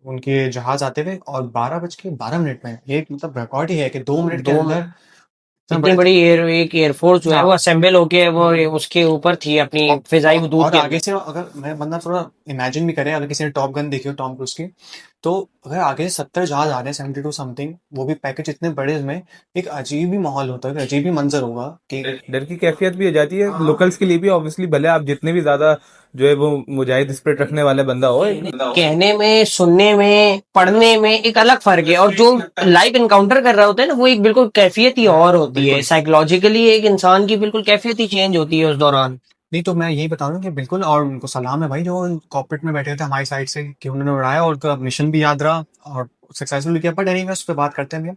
उनके जहाज आते हुए, और 12:12 में, ये मतलब रिकॉर्ड ही है कि 2 मिनट के दो अंदर इतना इतनी बड़ा। बड़ी एक एयरफोर्स जो है वो हाँ, असेंबल होके वो उसके ऊपर थी अपनी फिजाई हदूद और के आगे अंदर। से अगर मैं बंदा थोड़ा इमेजिन भी करे, अगर किसी ने टॉप गन देखी हो टॉम क्रूज की, तो अगर आगे 70 जहाज आ रहे हैं 72 समथिंग, वो भी पैकेज इतने बड़े में, एक अजीब ही माहौल होता है, एक अजीब ही मंजर होगा कि डर की कैफियत भी हो जाती है लोकल्स के लिए भी, ऑब्वियसली भले आप जितने भी ज्यादा जो है वो मुजाहिद स्पिरिट रखने वाले बंदा हो। कहने में, सुनने में, पढ़ने में एक अलग फर्क है, और जो लाइव इनकाउंटर कर रहा होता है ना, वो एक बिल्कुल कैफियत ही और होती है। साइकोलॉजिकली एक इंसान की बिल्कुल कैफियत ही चेंज होती है उस दौरान। नहीं, तो मैं यही बता रहा हूँ कि बिल्कुल, और उनको सलाम है भाई जो कॉर्पोरेट में बैठे थे हमारी साइड से, कि उन्होंने उड़ाया और उनका मिशन भी याद रहा और सक्सेसफुल किया। बट एनीवे, उस पर बात करते हैं भैया।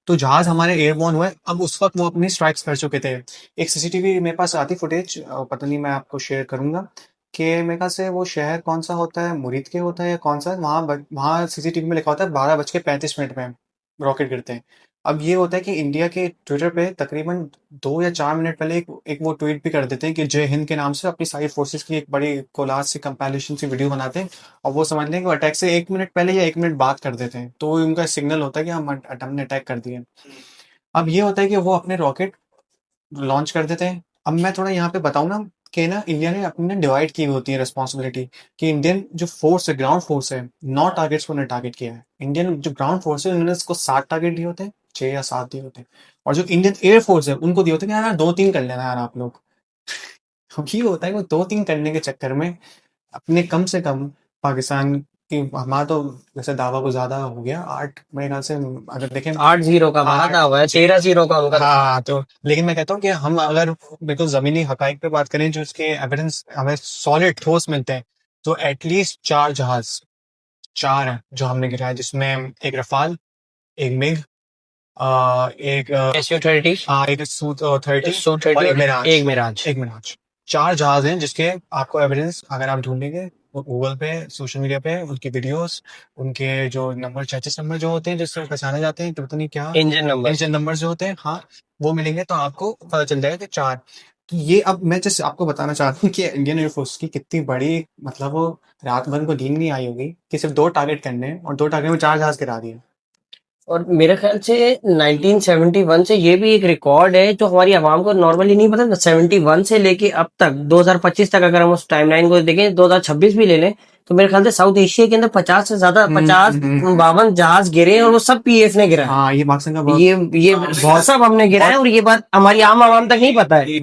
तो जहाज हमारे एयरबोर्न हुए, अब उस वक्त वो अपनी स्ट्राइक्स कर चुके थे। एक सीसीटीवी मेरे पास आती फुटेज, पता नहीं, मैं आपको शेयर करूंगा कि मेरे ख्याल से वो शहर कौन सा होता है, मुरीद के होता है या कौन सा, वहाँ वहाँ सीसीटीवी में लिखा होता है 12:35 में रॉकेट गिरते हैं। अब ये होता है कि इंडिया के ट्विटर पे तकरीबन 2 या 4 मिनट पहले एक वो ट्वीट भी कर देते हैं कि जय हिंद के नाम से अपनी सारी फोर्सेस की एक बड़ी कोलाज सी कंपाइलेशन सी वीडियो बनाते हैं, और वो समझ लें कि वो अटैक से 1 मिनट पहले या 1 मिनट बाद कर देते हैं, तो उनका सिग्नल होता है कि हमने अटैक कर दिया। अब ये होता है कि वो अपने रॉकेट लॉन्च कर देते हैं। अब मैं थोड़ा यहाँ पे बताऊँ ना, कि ना इंडिया ने अपने डिवाइड की हुई होती है रिस्पॉन्सिबिलिटी, कि इंडियन जो फोर्स है, ग्राउंड फोर्स है, 9 टारगेट्स को उन्होंने टारगेट किया है। इंडियन जो ग्राउंड फोर्स है, उन्होंने इसको 7 टारगेट दिए होते हैं, 6 या 7 दिए होते हैं। और जो इंडियन एयर फोर्स है, उनको दिए होते हैं कि यार 2-3 कर लेना यार आप लोग। अब ये होता है कि 2-3 करने के चक्कर में अपने कम से कम पाकिस्तान की, हमारा तो जैसे दावा को ज्यादा हो गया 8 मेरे ख्याल से, अगर देखें 8-0 का हमारा दावा है, 13-0 का उनका। हाँ, तो लेकिन मैं कहता हूँ कि हम अगर बिल्कुल जमीनी हकाइक पे बात करें, जो इसके एविडेंस हमें सॉलिड ठोस मिलते हैं, तो एटलीस्ट 4 जहाज, 4 हैं जो हमने गिराया, जिसमें एक रफाल, एक मिग, एक SU-30, एक Su-30 Su-30 और एक और मिराज। एक मिराज। एक मिराज, 4 जहाज हैं जिसके आपको एविडेंस अगर आप ढूंढेंगे गूगल पे, सोशल मीडिया पे, उनकी वीडियोस, उनके जो नंबर, चेसिस नंबर जो होते हैं जिससे वो पहचाने जाते हैं, तो पता नहीं क्या इंजन नंबर। इंजन नंबर जो होते हैं, हाँ, वो मिलेंगे तो आपको पता चल जाएगा कि 4। तो ये, अब मैं जस्ट आपको बताना चाहता हूँ कि इंडियन एयरफोर्स की कितनी बड़ी, मतलब वो रात भर को नींद नहीं आई होगी कि सिर्फ 2 टारगेट करने हैं, और 2 टारगेट में 4 जहाज गिरा दिए। और मेरे ख्याल से 1971 से ये भी एक रिकॉर्ड है जो हमारी आवाम को नॉर्मली नहीं पता। 71 से लेके अब तक 2025 तक अगर हम उस टाइमलाइन को देखें, 2026 भी ले लें, तो मेरे ख्याल से साउथ एशिया के अंदर 50 से ज्यादा, 50-52 जहाज गिरे, और वो सब पीएफ ने गिरा है। हाँ, ये पाकिस्तान का बहुत ये बहुत सब हमने गिरा है, और ये बात हमारी आम आवाम तक नहीं पता है।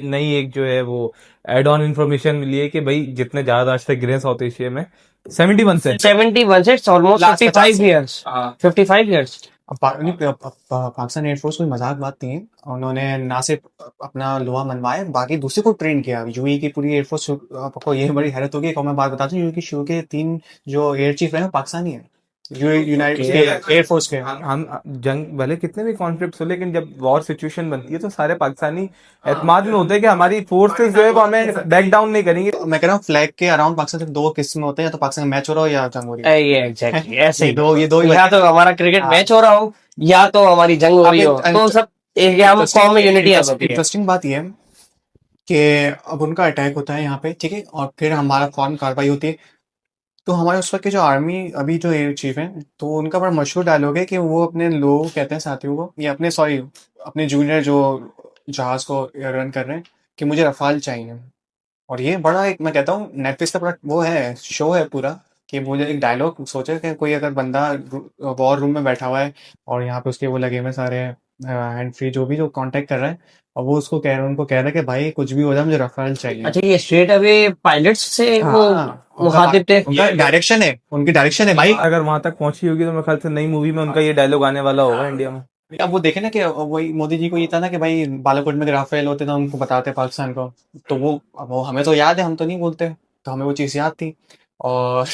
नई एक जो है वो एड ऑन इन्फॉर्मेशन मिली है कि भाई जितने जहाज आज तक गिरे हैं साउथ एशिया में 71 से 71 से ऑलमोस्ट Last 55 ईयर्स। हाँ। 55 ईयर्स। नहीं, पाकिस्तान एयरफोर्स कोई मजाक बात नहीं है। उन्होंने ना सिर्फ अपना लोहा मनवाया, बाकी दूसरे को ट्रेन किया। यूएई की पूरी एयरफोर्स, आपको ये बड़ी हैरत होगी, एक और मैं बात बताता हूँ, यूएई की शुरू के 3 जो एयर चीफ रहे हैं पाकिस्तानी है, यूनाइटेड एयरफोर्स के। हम जंग भले कितने भी कॉन्फ्लिक्ट हो, लेकिन जब वॉर सिचुएशन बनती है तो सारे पाकिस्तानी एतमाद में होते हैं कि हमारी फोर्सेस जो है वो हमें बैक डाउन नहीं करेंगे। मैं कह रहा हूँ फ्लैग के अराउंड पाकिस्तान सिर्फ 2 किस्म होते हैं, या तो पाकिस्तान का मैच हो रहा हो या जंग हो रही है। ये एग्जैक्टली ऐसे ही ये दो ही या तो हमारा क्रिकेट मैच हो रहा हो, या तो हमारी जंग हो रही हो, तो सब एक हम कॉम में यूनिटी आ जाती है। इंटरेस्टिंग बात यह है कि अब उनका अटैक होता है यहाँ पे, ठीक है, और फिर हमारा फौरन कार्रवाई होती है। तो हमारे उस वक्त के जो आर्मी, अभी जो एयर चीफ हैं, तो उनका बड़ा मशहूर डायलॉग है कि वो अपने लोगों को कहते हैं, साथियों को, या अपने, सॉरी, अपने जूनियर जो जहाज को रन कर रहे हैं, कि मुझे रफाल चाहिए। और ये बड़ा, एक मैं कहता हूँ नेटफ्लिक्स का बड़ा वो है, शो है पूरा, कि मुझे एक डायलॉग सोचे कि कोई अगर बंदा वॉर रूम में बैठा हुआ है, और यहाँ पे उसके वो लगे हुए सारे हैंड फ्री जो भी जो कांटेक्ट कर रहा है, और वो उसको कह रहा है, उनको कह रहा है कि भाई कुछ भी हो जाए मुझे रफाल चाहिए। अच्छा, ये स्ट्रेट अवे पायलट्स से वो मुखातिब थे। उनका डायरेक्शन है, उनकी डायरेक्शन है भाई। अगर वहां तक पहुंची होगी तो मेरे ख्याल से नई मूवी में उनका ये डायलॉग आने वाला होगा इंडिया में। अब वो देखे ना कि वही मोदी जी को ये था ना कि भाई बालाकोट में राफेल होते तो उनको बताते पाकिस्तान को, तो वो हमें तो याद है, हम तो नहीं बोलते, तो हमें वो चीज़ याद थी। और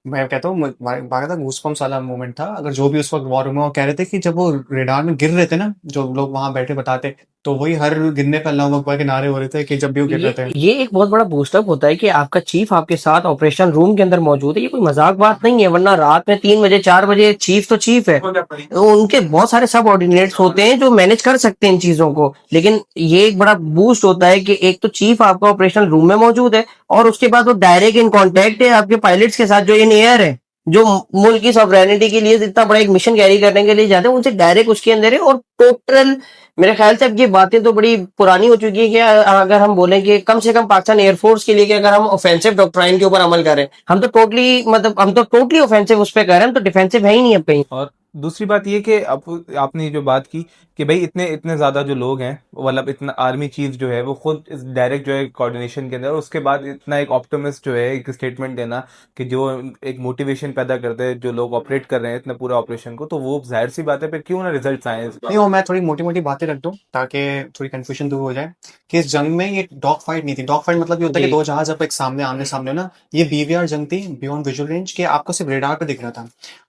मैं कहता हूँ बाकायदा गूज़बम्प्स वाला मोमेंट था। अगर जो भी उस वक्त वॉर में, वो कह रहे थे कि जब वो रेडार में गिर रहे थे ना, जो लोग वहां बैठे बताते, तो वही हर गिरने पे अल्लाहू अकबर के नारे हो रहे थे कि जब भी वो गिर रहे थे। ये एक बहुत बड़ा बूस्टअप होता है कि आपका चीफ आपके साथ ऑपरेशन रूम के अंदर मौजूद है। ये कोई मजाक बात नहीं है, वरना रात में 3 बजे 4 बजे चीफ तो चीफ है, तो उनके बहुत सारे सब ऑर्डिनेट्स होते हैं जो मैनेज कर सकते हैं इन चीजों को। लेकिन ये एक बड़ा बूस्ट होता है कि एक तो चीफ आपका ऑपरेशन रूम में मौजूद है, और उसके बाद वो डायरेक्ट इन कॉन्टेक्ट है आपके पायलट्स के साथ, जो इन एयर है, जो मुल्क की सॉवरेनिटी के लिए इतना बड़ा एक मिशन कैरी करने के लिए जाते हैं, उनसे डायरेक्ट उसके अंदर है। और टोटल मेरे ख्याल से अब ये बातें तो बड़ी पुरानी हो चुकी है कि अगर हम बोलें कि कम से कम पाकिस्तान एयरफोर्स के लिए कि अगर हम ऑफेंसिव डॉक्ट्राइन के ऊपर अमल करें, हम तो टोटली ऑफेंसिव उस पर कर रहे हैं, हम तो डिफेंसिव है ही नहीं अब कहीं। और दूसरी बात ये कि अब आपने जो बात की कि भाई इतने इतने ज्यादा जो लोग हैं, मतलब इतना आर्मी चीफ जो है वो खुद इस डायरेक्ट जो है कोऑर्डिनेशन के अंदर, और उसके बाद इतना एक ऑप्टिमिस्ट जो है एक स्टेटमेंट देना कि जो एक मोटिवेशन पैदा करते हैं जो लोग ऑपरेट कर रहे हैं इतना पूरा ऑपरेशन को, तो वो जाहिर सी बात है फिर क्यों ना रिजल्ट आए इस नहीं, वो मैं थोड़ी मोटी मोटी बातें रख दूं ताकि थोड़ी कंफ्यूजन दूर हो जाए कि इस जंग में ये डॉग फाइट नहीं थी। डॉग फाइट मतलब ये होता है कि जी दो जहाज अब एक सामने आमने सामने हो ना। ये बीवीआर जंग थी, बियॉन्ड विजुअल रेंज, के आपको सिर्फ रेडार पे दिख रहा था।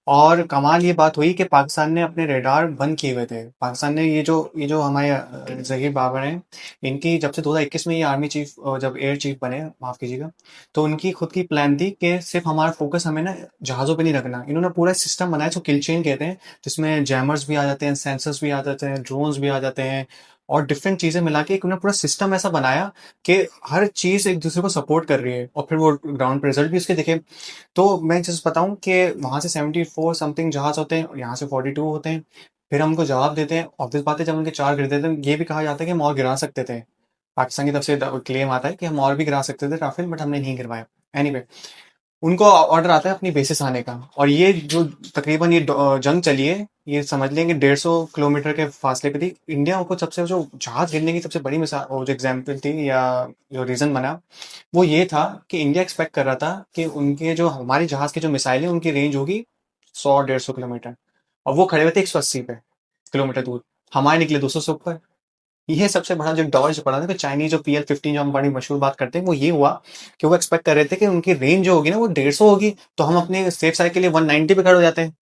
और कमाल ये बात हुई कि पाकिस्तान ने अपने रेडार बंद किए हुए थे। पाकिस्तान ने ये जो हमारे जहीर बाबर हैं, इनकी जब से 2021 में ये आर्मी चीफ, जब एयर चीफ बने, माफ कीजिएगा, तो उनकी खुद की प्लान थी कि सिर्फ हमारा फोकस हमें ना जहाजों पे नहीं रखना। इन्होंने पूरा सिस्टम बनाया जो किल चेन कहते हैं, जिसमें जैमर्स भी आ जाते हैं, सेंसर्स भी आ जाते हैं, ड्रोन्स भी आ जाते हैं, और डिफरेंट चीजें मिला के एक उन्होंने पूरा सिस्टम ऐसा बनाया कि हर चीज एक दूसरे को सपोर्ट कर रही है, और फिर वो ग्राउंड पे रिजल्ट भी उसके दिखे। तो मैं जस्ट बताऊं कि वहां से 74 समथिंग जहाज होते हैं और यहाँ से 42 होते हैं। फिर हमको जवाब देते हैं, ऑब्वियस बात है, जब उनके 4 गिर देते हैं ये भी कहा जाता है कि हम और गिरा सकते थे। पाकिस्तान की तरफ से क्लेम आता है कि हम और भी गिरा सकते थे राफेल, बट हमने नहीं गिरवाया। एनीवे, उनको ऑर्डर आता है अपनी बेसिस आने का, और ये जो तकरीबन ये जंग चली है, ये समझ लेंगे 150 किलोमीटर के फासले पे थी। इंडिया को सबसे जो जहाज गिरने की सबसे बड़ी मिसाल, वो जो एग्जाम्पल थी या जो रीजन बना, वो ये था कि इंडिया एक्सपेक्ट कर रहा था कि उनके जो हमारे जहाज के जो मिसाइल है उनकी रेंज होगी 100-150 किलोमीटर, और वो खड़े हुए थे 180 पे किलोमीटर दूर। हमारे निकले 200 से ऊपर। ये सबसे बड़ा जो डॉज पड़ा था कि चाइनीज जो PL-15 जो हम बड़ी मशहूर बात करते हैं, वो ये हुआ कि वो एक्सपेक्ट कर रहे थे कि उनकी रेंज जो होगी ना वो 150 होगी, तो हम अपने सेफ साइड के लिए 190 पे खड़े हो जाते हैं।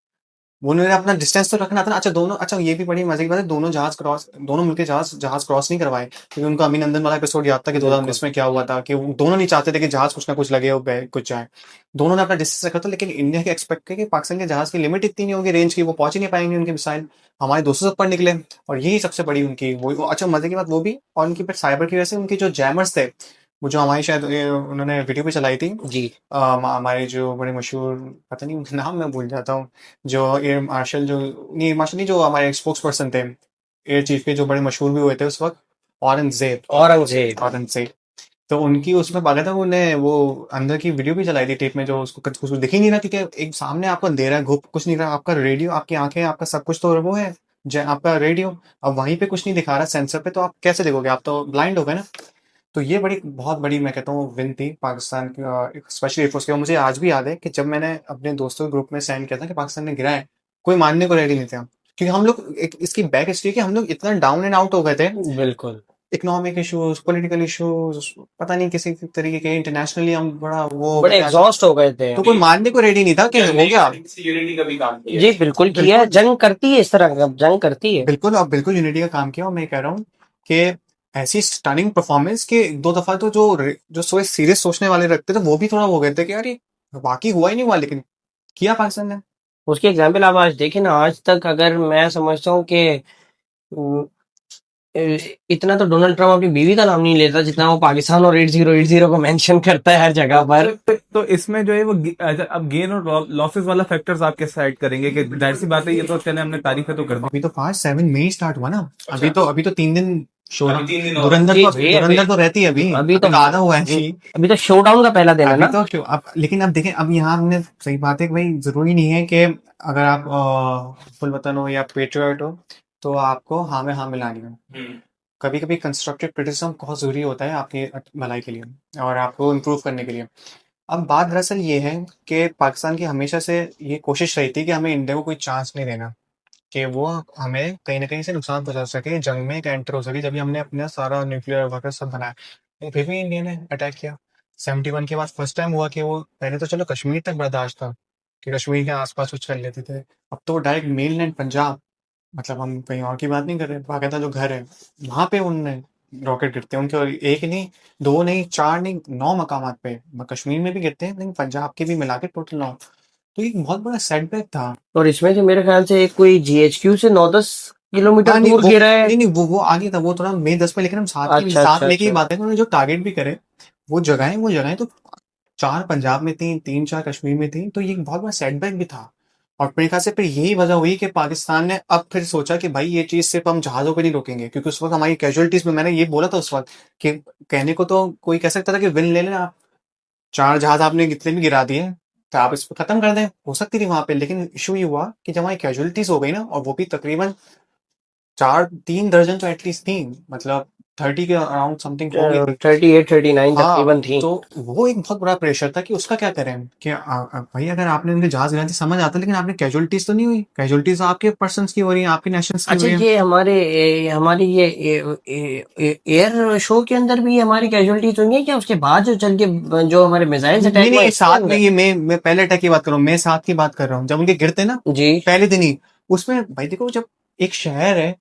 वो उन्होंने अपना डिस्टेंस तो रखना था ना। अच्छा ये भी बड़ी मजे की बात है, दोनों मिलकर जहाज जहाज क्रॉस नहीं करवाए, क्योंकि उनको अभिनंदन वाला एपिसोड याद था कि 2019 में क्या हुआ था, कि वो दोनों नहीं चाहते थे कि जहाज कुछ ना कुछ लगे और कुछ जाए। दोनों ने अपना डिस्टेंस रखा था, लेकिन इंडिया के एक्सपेक्ट किया कि पाकिस्तान के जहाज की लिमिट इतनी नहीं होगी रेंज की, वो पहुंच ही नहीं पाएंगे उनके मिसाइल। हमारे 200 से ऊपर निकले, और यही सबसे बड़ी उनकी अच्छा मजे की बात वो भी। और उनकी फिर साइबर की वजह से उनके जो जैमर्स थे, वो जो हमारी शायद उन्होंने वीडियो भी चलाई थी, जी हमारे जो बड़े मशहूर, पता नहीं उनका नाम मैं भूल जाता हूँ, जो एयर मार्शल, जो नहीं मार्शल नहीं, जो हमारे स्पोक्स पर्सन थे एयर चीफ के, जो बड़े मशहूर भी हुए थे उस वक्त, औरंगजेब। औरंगजेब। तो उनकी उसमें पाया था, उन्हें वो अंदर की वीडियो भी चलाई थी टेप में, जो उसको कुछ दिख ही नहीं रहा, क्योंकि एक सामने आपको अंधेरा है, घुप कुछ नहीं रहा, आपका रेडियो, आपकी आंखें, आपका सब कुछ तो वो है, आपका रेडियो। अब वहीं पे कुछ नहीं दिखा रहा सेंसर पे, तो आप कैसे देखोगे? आप तो ब्लाइंड हो गए ना। तो ये बड़ी बहुत बड़ी मैं कहता हूँ विन थी पाकिस्तान की, स्पेशली एयरफोर्स की। और मुझे आज भी याद है कि जब मैंने अपने दोस्तों के ग्रुप में सेंड किया था कि पाकिस्तान ने गिरा है, कोई मानने को रेडी नहीं था, क्योंकि हम लोग इसकी बैक हिस्ट्री कि हम लोग इतना डाउन एंड आउट हो गए थे। बिल्कुल। इकोनॉमिक इश्यूज, पॉलिटिकल इश्यूज, पता नहीं किसी तरीके के, इंटरनेशनली हम बड़ा वो हो बड़े गए थे। एग्जॉस्ट हो गए थे। तो कोई मानने को रेडी नहीं था कि हो गया। यूनिटी का भी काम किया जी बिल्कुल किया है, बिल्कुल, जंग करती है इस तरह का, जंग करती है। बिल्कुल, और बिल्कुल यूनिटी का काम किया। और मैं कह रहा हूँ कि ऐसी स्टनिंग परफॉर्मेंस के एक दो दफा तो जो सीरियस सोचने वाले रखते थे वो भी थोड़ा हो गए थे कि यार ये वाकई हुआ ही नहीं हुआ, लेकिन किया पाकिस्तान ने। उसकी एग्जाम्पल आप आज देखें ना, आज तक अगर मैं समझता हूँ कि अ, इतना तो डोनाल्ड ट्रम्प अपनी बीवी का नाम नहीं लेता जितना वो पाकिस्तान और 8080 को मेंशन करता है हर जगह पर। तो इसमें जो है वो अब गेन और लॉसेस वाला फैक्टर्स आप कैसे साइड करेंगे? कि जाहिर सी बात है, ये तो चले हमने तारीफें तो कर दी। अभी तो 5-7 मई स्टार्ट हुआ ना। अभी तो 3 दिन शो, अभी 3 दिन और। धुरंधर जी तो जी धुरंधर तो रहती है अभी अभी तो आधा हुआ है जी। अभी तो शोडाउन का पहला दिन है अभी ना। तो अब लेकिन अब देखें, अब यहाँ हमने सही बात है कि भाई जरूरी नहीं है कि अगर आप फुल वतन हो या पेट्रियट हो तो आपको हाँ में हाँ मिलानी हो। कभी कभी कंस्ट्रक्टिव क्रिटिसिज्म बहुत जरूरी होता है आपकी भलाई के लिए और आपको इम्प्रूव करने के लिए। अब बात दरअसल ये है कि पाकिस्तान की हमेशा से ये कोशिश रही थी कि हमें इंडिया को कोई चांस नहीं देना, कि वो हमें कहीं ना कहीं से नुकसान पहुंचा सके, जंग में एक एंटर हो सके, जब भी हमने अपना सारा न्यूक्लियर वगैरह सब बनाया। लेकिन फिर भी इंडिया ने अटैक किया। 71 के बाद फर्स्ट टाइम हुआ कि वो, पहले तो चलो कश्मीर तक बर्दाश्त था कि कश्मीर के आसपास कुछ कर लेते थे, अब तो डायरेक्ट मेन लैंड पंजाब, मतलब हम कहीं और की बात नहीं कर रहे, बाकायदा जो घर है वहां पे उनने रॉकेट गिरते हैं उनके, और एक नहीं, दो नहीं, चार नहीं, 9 मकामात पे। कश्मीर में भी गिरते हैं, लेकिन पंजाब के भी मिला के टोटल 9। तो ये एक बहुत बड़ा सेटबैक था। और इसमें से मेरे ख्याल से एक कोई GHQ से 9-10 किलोमीटर हाँ नहीं दूर वो गिरा है। नहीं नहीं वो आगे था, वो थोड़ा मई 10 में, लेकिन हम अच्छा साथ अच्छा में की अच्छा। बात है, उन्होंने जो टारगेट भी करे वो जगहें तो 4 पंजाब में थी, 3-4 कश्मीर में थी, तो ये एक बहुत बड़ा सेटबैक भी था। और मेरे ख्याल से फिर यही वजह हुई कि पाकिस्तान ने अब फिर सोचा कि भाई ये चीज सिर्फ हम जहाजों पे नहीं रोकेंगे, क्योंकि उस वक्त हमारी कैजुअलिटीज में, मैंने ये बोला था उस वक्त कि कहने को तो कोई कह सकता था कि विन ले लेना आप, 4 जहाज आपने कितने भी गिरा दिए तो आप इसको खत्म कर दें, हो सकती थी वहां पे। लेकिन इशू ये हुआ कि जब हमारी कैजुअलिटीज हो गई ना, और वो भी तकरीबन 3 दर्जन तो एटलीस्ट थी, मतलब 30 के अराउंड समथिंग हो गई थी। 38-39 हाँ, तकरीबन थी। तो वो एक बहुत बड़ा प्रेशर था कि उसका क्या करें, कि भाई अगर आपने उनके जहाज गिरा दिए समझ आता, लेकिन आपने कैजुअलिटीज तो नहीं हुई, कैजुअलिटीज आपके पर्सन्स की हो रही है, आपके नेशनल्स की हो अच्छा, रही है। ये हमारी ये एयर शो के अंदर भी हमारी कैजुअलिटीज हुई है क्या? उसके बाद जो चल के जो हमारे मिसाइल्स नहीं अटैक हुए नहीं, इसके साथ में अंदर? ये मैं पहले अटैक की बात कर रहा हूँ, मैं साथ की बात कर रहा हूँ, जब उनके गिरते ना जी। पहले दिन ही, उसमें भाई देखो, जब एक शहर है,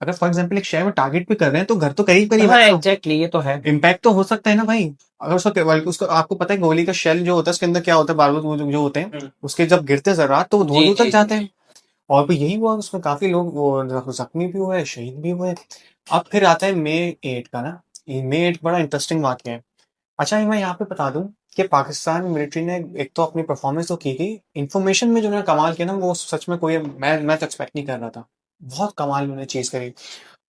अगर फॉर एग्जाम्पल एक शहर में टारगेट भी कर रहे हैं तो घर तो करीब करीब है हाँ, ना, एग्जैक्टली, ये तो है। इम्पैक्ट तो हो सकता है ना भाई। अगर उसको आपको पता है गोली का शेल जो होता है उसके अंदर क्या होता है, बारूद वो जो होते हैं, उसके जब गिरते जरा तो वो दूर जी दूर तक जी जाते हैं। और भी यही हुआ, उसमें काफी लोग वो जख्मी भी हुए, शहीद भी हुए। अब फिर आता है May 8 का ना, ये May 8 बड़ा इंटरेस्टिंग वाकया है। अच्छा, ये मैं यहाँ पे बता दूं कि पाकिस्तान मिलिट्री ने एक तो अपनी परफॉर्मेंस तो की थी, इंफॉर्मेशन में जो उन्होंने कमाल किया ना, वो सच में कोई मैं तो एक्सपेक्ट नहीं कर रहा था। बहुत कमाल उन्होंने चीज करी।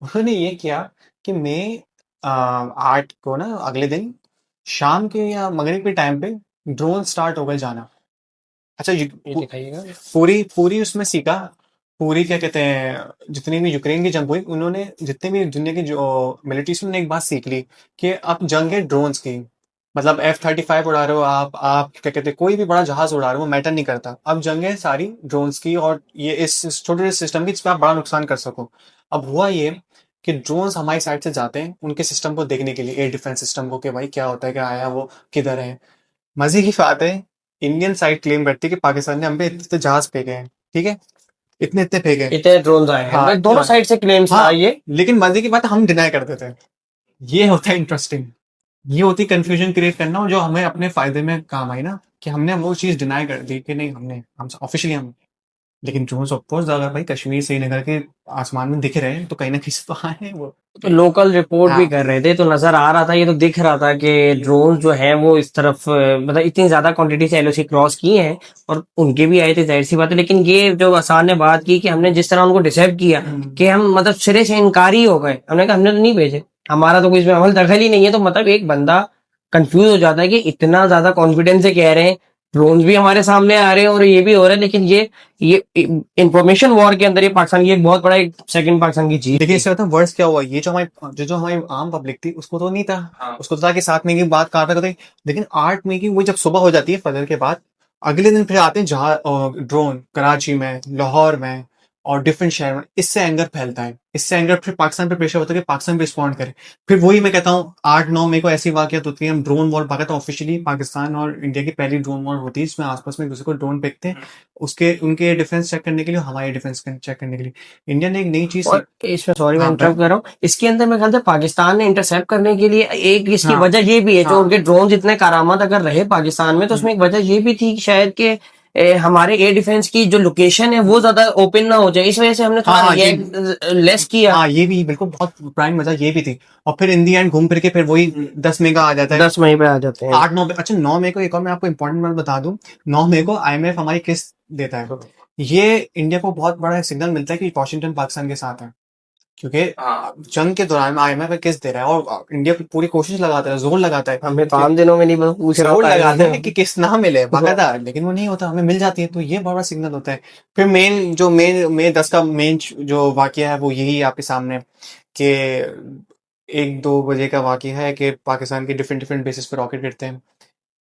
उन्होंने ये किया कि मई 8 को ना, अगले दिन शाम के या मगरिब के टाइम पे ड्रोन स्टार्ट हो गए जाना। अच्छा, ये दिखाइएगा। पूरी पूरी उसमें सीखा, पूरी क्या कहते हैं, जितनी भी यूक्रेन की जंग हुई, उन्होंने जितने भी दुनिया की जो मिलिट्रीज, उन्होंने एक बात सीख ली कि अब जंग है ड्रोन्स की। मतलब F-35 उड़ा रहे हो आप क्या कहते हैं, कोई भी बड़ा जहाज उड़ा रहे हो, मैटर नहीं करता, अब जंग है सारी ड्रोन्स की, और ये इस छोटे से सिस्टम की जिसमें आप बड़ा नुकसान कर सको। अब हुआ ये कि ड्रोन्स हमारी साइड से जाते हैं उनके सिस्टम को देखने के लिए, एयर डिफेंस सिस्टम को, कि भाई क्या होता है, क्या आया, वो किधर है। मजे की बात है, इंडियन साइड क्लेम करती है कि पाकिस्तान ने हम पे इतने इतने जहाज फेंके हैं, ठीक है, इतने इतने फेंके। इतने ड्रोन आए हैं हाँ, भाई, दोनों साइड से क्लेम्स हाँ, था ये। लेकिन मजे की बात है, हम डिनाई करते थे। ये होता है इंटरेस्टिंग, ये होती कंफ्यूजन क्रिएट करना, और जो हमें अपने फायदे में काम आई ना, कि हमने वो चीज डिनाई कर दी कि नहीं, हम ऑफिशियली हम। लेकिन ड्रोन्स ऑफ कोर्स अगर भाई कश्मीर श्रीनगर के आसमान में दिख रहे हैं तो कहीं ना कहीं से तो आए हैं वो। तो लोकल रिपोर्ट भी हाँ, कर रहे थे तो नजर आ रहा था, ये तो दिख रहा था कि ड्रोन जो है वो इस तरफ मतलब इतनी ज्यादा क्वांटिटी से एलओसी क्रॉस किए हैं, और उनके भी आए थे, जाहिर सी बात है। लेकिन ये जो आसान ने बात की कि हमने जिस तरह उनको डिसेप्ट किया कि हम मतलब सिरे से इनकारी हो गए, हमने कहा हमने तो नहीं भेजे, हमारा तो कोई इसमें अमल दखल ही नहीं है। तो मतलब एक बंदा कंफ्यूज हो जाता है कि इतना ज्यादा कॉन्फिडेंस से कह रहे हैं, ड्रोन भी हमारे सामने आ रहे हैं और ये भी हो रहा है, लेकिन ये इंफॉर्मेशन वॉर के अंदर ये पाकिस्तान की एक बहुत बड़ा एक सेकंड पाकिस्तान की जीत देखिए थी। इससे होता है वर्ड्स क्या हुआ, ये जो हमारी आम पब्लिक थी उसको तो नहीं था। हाँ। उसको तो था कि 7 मई की बात कहाँ पे करते, लेकिन 8 मई की वो जब सुबह हो जाती है फजर के बाद, अगले दिन फिर आते हैं जहाँ ड्रोन कराची में, लाहौर में, और डिफरेंट शहर में, इससे एंगर फैलता है, इससे एंगर फिर पाकिस्तान पे प्रेशर होता है कि पाकिस्तान भी रिस्पॉन्ड करे। फिर वही मैं कहता हूँ, 8-9 मई को ऐसी वाकयात होती है, हम ड्रोन वॉर भागा था ऑफिशियली, पाकिस्तान और इंडिया की पहली ड्रोन वॉर होती है जिसमें आसपास में एक दूसरे को ड्रोन फेंकते हैं, उसके उनके डिफेंस चेक करने के लिए, हमारे डिफेंस चेक करने के लिए। इंडिया ने एक नई चीज और इसमें सॉरी मैं हाँ इंटरप्ट कर रहा हूँ, इसके अंदर मेरे ख्याल से पाकिस्तान ने इंटरसेप्ट करने के लिए एक इसकी हाँ, वजह ये भी है, जो हाँ, उनके ड्रोन इतने कारामद अगर रहे पाकिस्तान में, तो उसमें एक वजह ये भी थी कि शायद के हमारे एयर डिफेंस की जो लोकेशन है वो ज्यादा ओपन ना हो जाए, इस वजह से हमने हाँ, थोड़ा हाँ, ये लेस किया। हाँ, ये भी बिल्कुल बहुत प्राइम वजह ये भी थी। और फिर इन दी एंड घूम फिर के फिर वही 10 मई का आ जाता है। 10 मई पे आ जाते हैं। 8-9 अच्छा, 9 मई को एक और मैं आपको इंपॉर्टेंट बात बता दूं, 9 मई को IMF हमारी किस्त देता है। ये इंडिया को बहुत बड़ा सिग्नल मिलता है कि वॉशिंगटन पाकिस्तान के साथ है, क्योंकि जंग के दौरान IMF किस्त दे रहा है, और इंडिया पूरी कोशिश लगाता है, जोर लगाता है, हमें 5 दिनों में नहीं पूछ रहा जोर लगाता है था। कि किस्त ना मिले बाकायदा, लेकिन वो नहीं होता, हमें मिल जाती है, तो ये बड़ा सिग्नल होता है। फिर मेन 10 का मेन जो वाकया है वो यही है आपके सामने, कि 1-2 बजे का वाकया है कि पाकिस्तान के डिफरेंट डिफरेंट बेसिस पे रॉकेट गिरते हैं,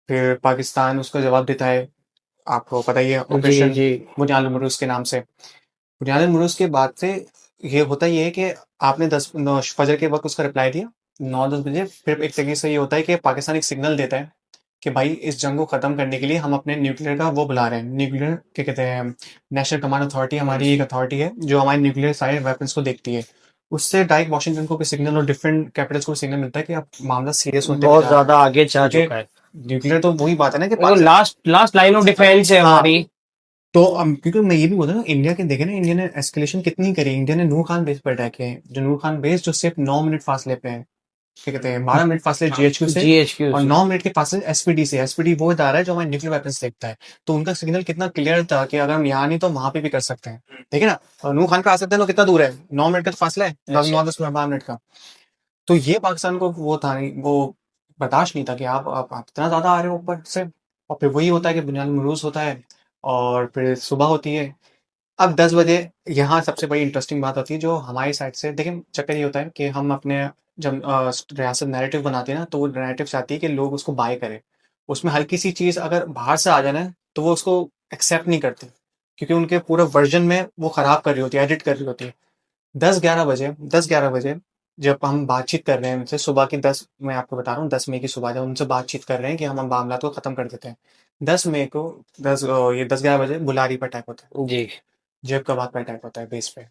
फिर पाकिस्तान उसका जवाब देता है, आपको पता ही है, जी ऑपरेशन जी। बुनियाद मुरूज के नाम से। बुनियाद मुरूज के बाद से ये है कि आपने 10 फजर के वक्त उसका रिप्लाई दिया, 9-10 बजे, फिर एक तरीके से ये होता है कि पाकिस्तान एक सिग्नल देता है कि भाई इस जंग को खत्म करने के लिए हम अपने न्यूक्लियर का वो बुला रहे हैं, न्यूक्लियर क्या कहते हैं, नेशनल कमांड अथॉरिटी, हमारी एक अथॉरिटी है जो हमारे न्यूक्लियर सारे वेपन्स को देखती है। उससे डायरेक्ट वॉशिंगटन को भी सिग्नल, और डिफरेंट कैपिटल्स को सिग्नल मिलता है कि अब मामला सीरियस होने पे बहुत जा रहा है, ज्यादा आगे जा क्योंकि चुका है, न्यूक्लियर तो वही बात है ना कि वो last last line of defence है हाँ, हमारी। तो क्योंकि मैं ये भी बोलता हूँ ना, इंडिया के देखे ना, इंडिया ने एस्केलेशन कितनी करी, इंडिया ने नूर खान बेस पर अटैक किया है, जो नूर खान बेस जो सिर्फ 9 मिनट फासले पे है, क्या कहते हैं 12 मिनट फासले GHQ से GHQ और से 9 मिनट के फासले SPD से। SPD वो इदारा है जो हमारे न्यूक्लियर वेपन्स देखता है, तो उनका सिग्नल कितना क्लियर था कि अगर हम यहाँ नहीं तो वहां पे भी कर सकते हैं, ठीक है ना। और नूर खान पे आ सकते हैं तो कितना दूर है, 9 मिनट का तो फासला है, 9-10-12 मिनट का। तो ये पाकिस्तान को वो था नहीं, वो बर्दाश्त नहीं था कि आप इतना ज्यादा आ रहे हो ऊपर से। और फिर वही होता है कि बुनियाद मरूज होता है और फिर सुबह होती है। अब 10 बजे यहाँ सबसे बड़ी इंटरेस्टिंग बात होती है जो हमारी साइड से, देखिए चक्कर ये होता है कि हम अपने जब रियासत नैरेटिव बनाते हैं ना, तो वो नैरेटिव चाहती है कि लोग उसको बाय करें। उसमें हल्की सी चीज़ अगर बाहर से आ जाना है तो वो उसको एक्सेप्ट नहीं करते, क्योंकि उनके पूरे वर्जन में वो खराब कर रही होती है, एडिट कर रही होती है। 10-11 बजे जब हम बातचीत कर रहे हैं उनसे, सुबह की 10, मैं आपको बता रहा हूँ 10 मई की सुबह जब उनसे बातचीत कर रहे हैं कि हम मामला को ख़त्म कर देते हैं, 10 मई को 10-11 बजे बुलारी पर अटैक होता है, जी। जेब कबाब पे अटैक होता है बेस पे।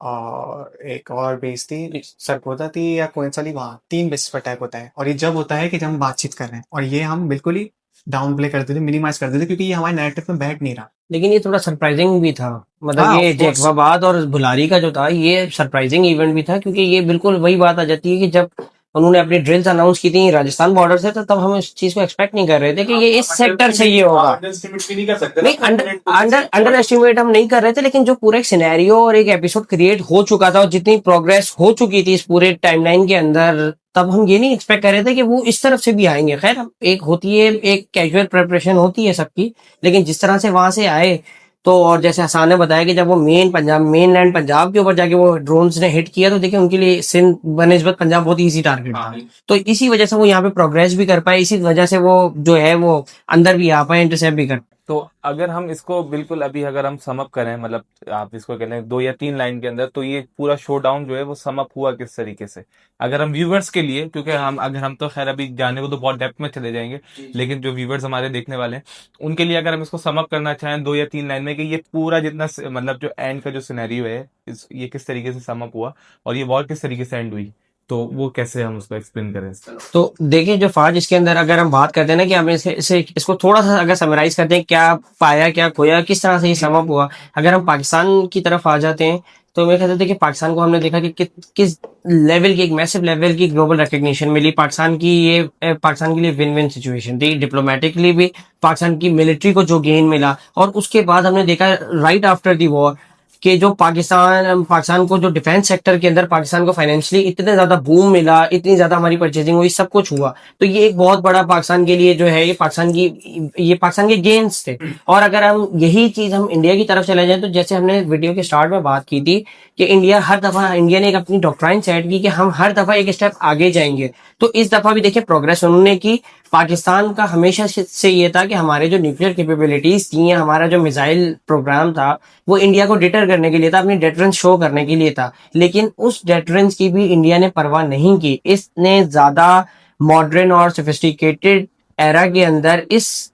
और एक और बेस थी, सरगोदा थी या कौन सा थी, वहाँ 3 बेस पे अटैक होता है। और ये जब होता है कि जब हम बातचीत कर रहे हैं, और ये हम बिल्कुल ही डाउन प्ले कर देते, मिनिमाइज कर देते, क्योंकि ये हमारे नैरेटिव में बैठ नहीं रहा। लेकिन ये थोड़ा सरप्राइजिंग भी था, मतलब हाँ, ये ऑफ कोर्स। जैकबाबाद और भुलारी का जो था ये सरप्राइजिंग इवेंट भी था, क्योंकि ये बिल्कुल वही बात आ जाती है कि जब उन्होंने अपनी ड्रिल्स अनाउंस की थी राजस्थान बॉर्डर से, तो तब हम इस चीज को एक्सपेक्ट नहीं कर रहे थे कि ये इस सेक्टर से ये होगा। नहीं कर सकते नहीं, अंडर एस्टिमेट हम नहीं कर रहे थे, लेकिन जो पूरा एक सिनेरियो और एक एपिसोड क्रिएट हो चुका था और जितनी प्रोग्रेस हो चुकी थी इस पूरे टाइमलाइन के अंदर, तब हम ये नहीं एक्सपेक्ट कर रहे थे कि वो इस तरफ से भी आएंगे। खैर, एक होती है, एक कैजुअल प्रिपरेशन होती है सबकी, लेकिन जिस तरह से वहां से आए, तो और जैसे हसन ने बताया कि जब वो मेन लैंड पंजाब के ऊपर जाके वो ड्रोन्स ने हिट किया, तो देखिए उनके लिए सिंध बनिस्बत पंजाब बहुत इजी टारगेट था। तो इसी वजह से वो यहाँ पे प्रोग्रेस भी कर पाए, इसी वजह से वो जो है वो अंदर भी आ पाए, इंटरसेप्ट भी कर पाए। तो अगर हम इसको बिल्कुल अभी अगर हम समअप करें, मतलब आप इसको कह लें 2 या 3 लाइन के अंदर, तो ये पूरा शो डाउन जो है वो समअप हुआ किस तरीके से, अगर हम व्यूवर्स के लिए, क्योंकि हम तो खैर अभी जाने को तो बहुत डेप्थ में चले जाएंगे, लेकिन जो व्यूवर्स हमारे देखने वाले हैं उनके लिए अगर हम इसको समअप करना चाहें 2 या 3 लाइन में, कि ये पूरा जितना मतलब जो एंड का जो सिनेरियो है ये किस तरीके से समअप हुआ और ये वॉर किस तरीके से एंड हुई, तो वो कैसे हम उसको एक्सप्लेन करें। तो देखिए, जो फाज इसके अंदर अगर हम बात करते हैं ना कि हम इसको थोड़ा सा अगर समराइज करते हैं, क्या पाया क्या खोया, किस तरह से ये समअप हुआ। अगर हम पाकिस्तान की तरफ आ जाते हैं, तो मेरे ख्याल से देखिए पाकिस्तान को हमने देखा कि किस लेवल की, एक मैसिव लेवल की ग्लोबल रिकग्निशन मिली पाकिस्तान की। ये पाकिस्तान के लिए विन विन सिचुएशन थी, डिप्लोमेटिकली भी पाकिस्तान की मिलिट्री को जो गेन मिला, और उसके बाद हमने देखा राइट आफ्टर दी वॉर कि जो पाकिस्तान को जो डिफेंस सेक्टर के अंदर पाकिस्तान को फाइनेंशियली इतने ज्यादा बूम मिला, इतनी ज्यादा हमारी परचेजिंग हुई, सब कुछ हुआ। तो ये एक बहुत बड़ा पाकिस्तान के लिए जो है ये पाकिस्तान के गेन्स थे। और अगर हम यही चीज हम इंडिया की तरफ चले जाएं, तो जैसे हमने वीडियो के स्टार्ट में बात की थी कि इंडिया ने एक अपनी डॉक्ट्राइन सेट की कि हम हर दफा एक स्टेप आगे जाएंगे। तो इस दफा भी देखिए प्रोग्रेस उन्होंने की। पाकिस्तान का हमेशा से ये था कि हमारे जो न्यूक्लियर कैपेबिलिटीज थी या हमारा जो मिसाइल प्रोग्राम था, वो इंडिया को डिटर करने के लिए था, अपनी डेटरेंस शो करने के लिए था। लेकिन उस डेटरेंस की भी इंडिया ने परवाह नहीं की। इसने ज्यादा मॉडर्न और सोफिस्टिकेटेड एरा के अंदर इस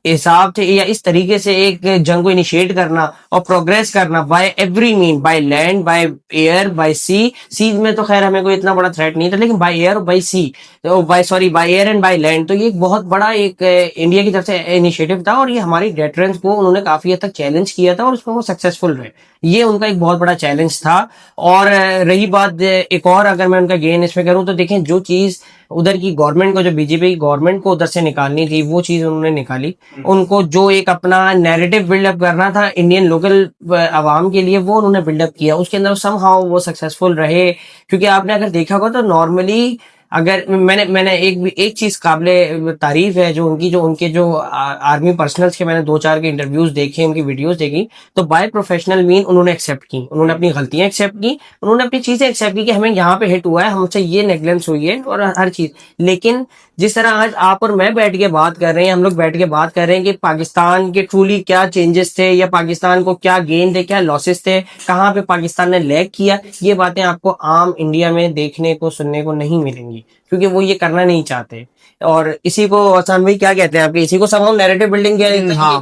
हिसाब से या इस तरीके से एक जंग को इनिशिएट करना और प्रोग्रेस करना by every mean, by land, by air, by sea में तो खैर हमें कोई इतना बड़ा थ्रेट नहीं था, लेकिन by air, by sea, by air and by land, तो ये एक बहुत बड़ा एक इंडिया की तरफ से इनिशिएटिव था। और ये हमारी डेटरेंस को उन्होंने काफी हद तक चैलेंज किया था और उसमें वो सक्सेसफुल रहे। ये उनका एक बहुत बड़ा चैलेंज था। और रही बात एक और, अगर मैं उनका गेन इसमें करूं, तो देखें जो चीज उधर की गवर्नमेंट को, जो बीजेपी की गवर्नमेंट को उधर से निकालनी थी, वो चीज उन्होंने निकाली। उनको जो एक अपना नैरेटिव बिल्डअप करना था इंडियन लोकल आवाम के लिए, वो उन्होंने बिल्डअप किया। उसके अंदर समहाउ वो सक्सेसफुल रहे। क्योंकि आपने अगर देखा होगा तो नॉर्मली, अगर मैंने एक चीज काबिले तारीफ है, जो उनके जो आर्मी पर्सनल्स के मैंने 2-4 के इंटरव्यूज देखे, उनकी वीडियोस देखी, तो बाय प्रोफेशनल मीन उन्होंने एक्सेप्ट की, उन्होंने अपनी गलतियां एक्सेप्ट की, उन्होंने अपनी चीजें एक्सेप्ट की कि हमें यहाँ पे हिट हुआ है, हमसे ये नेग्लेंस हुई है और हर चीज। लेकिन जिस तरह आज आप और मैं बैठ के बात कर रहे हैं, हम लोग बैठ के बात कर रहे हैं कि पाकिस्तान के ट्रूली क्या चेंजेस थे या पाकिस्तान को क्या गेन थे, क्या लॉसेस थे, कहाँ पे पाकिस्तान ने लैग किया, ये बातें आपको आम इंडिया में देखने को सुनने को नहीं मिलेंगी, क्योंकि वो ये करना नहीं चाहते। और इसी को आसान भाई क्या कहते हैं आपके, इसी को समझ नैरेटिव बिल्डिंग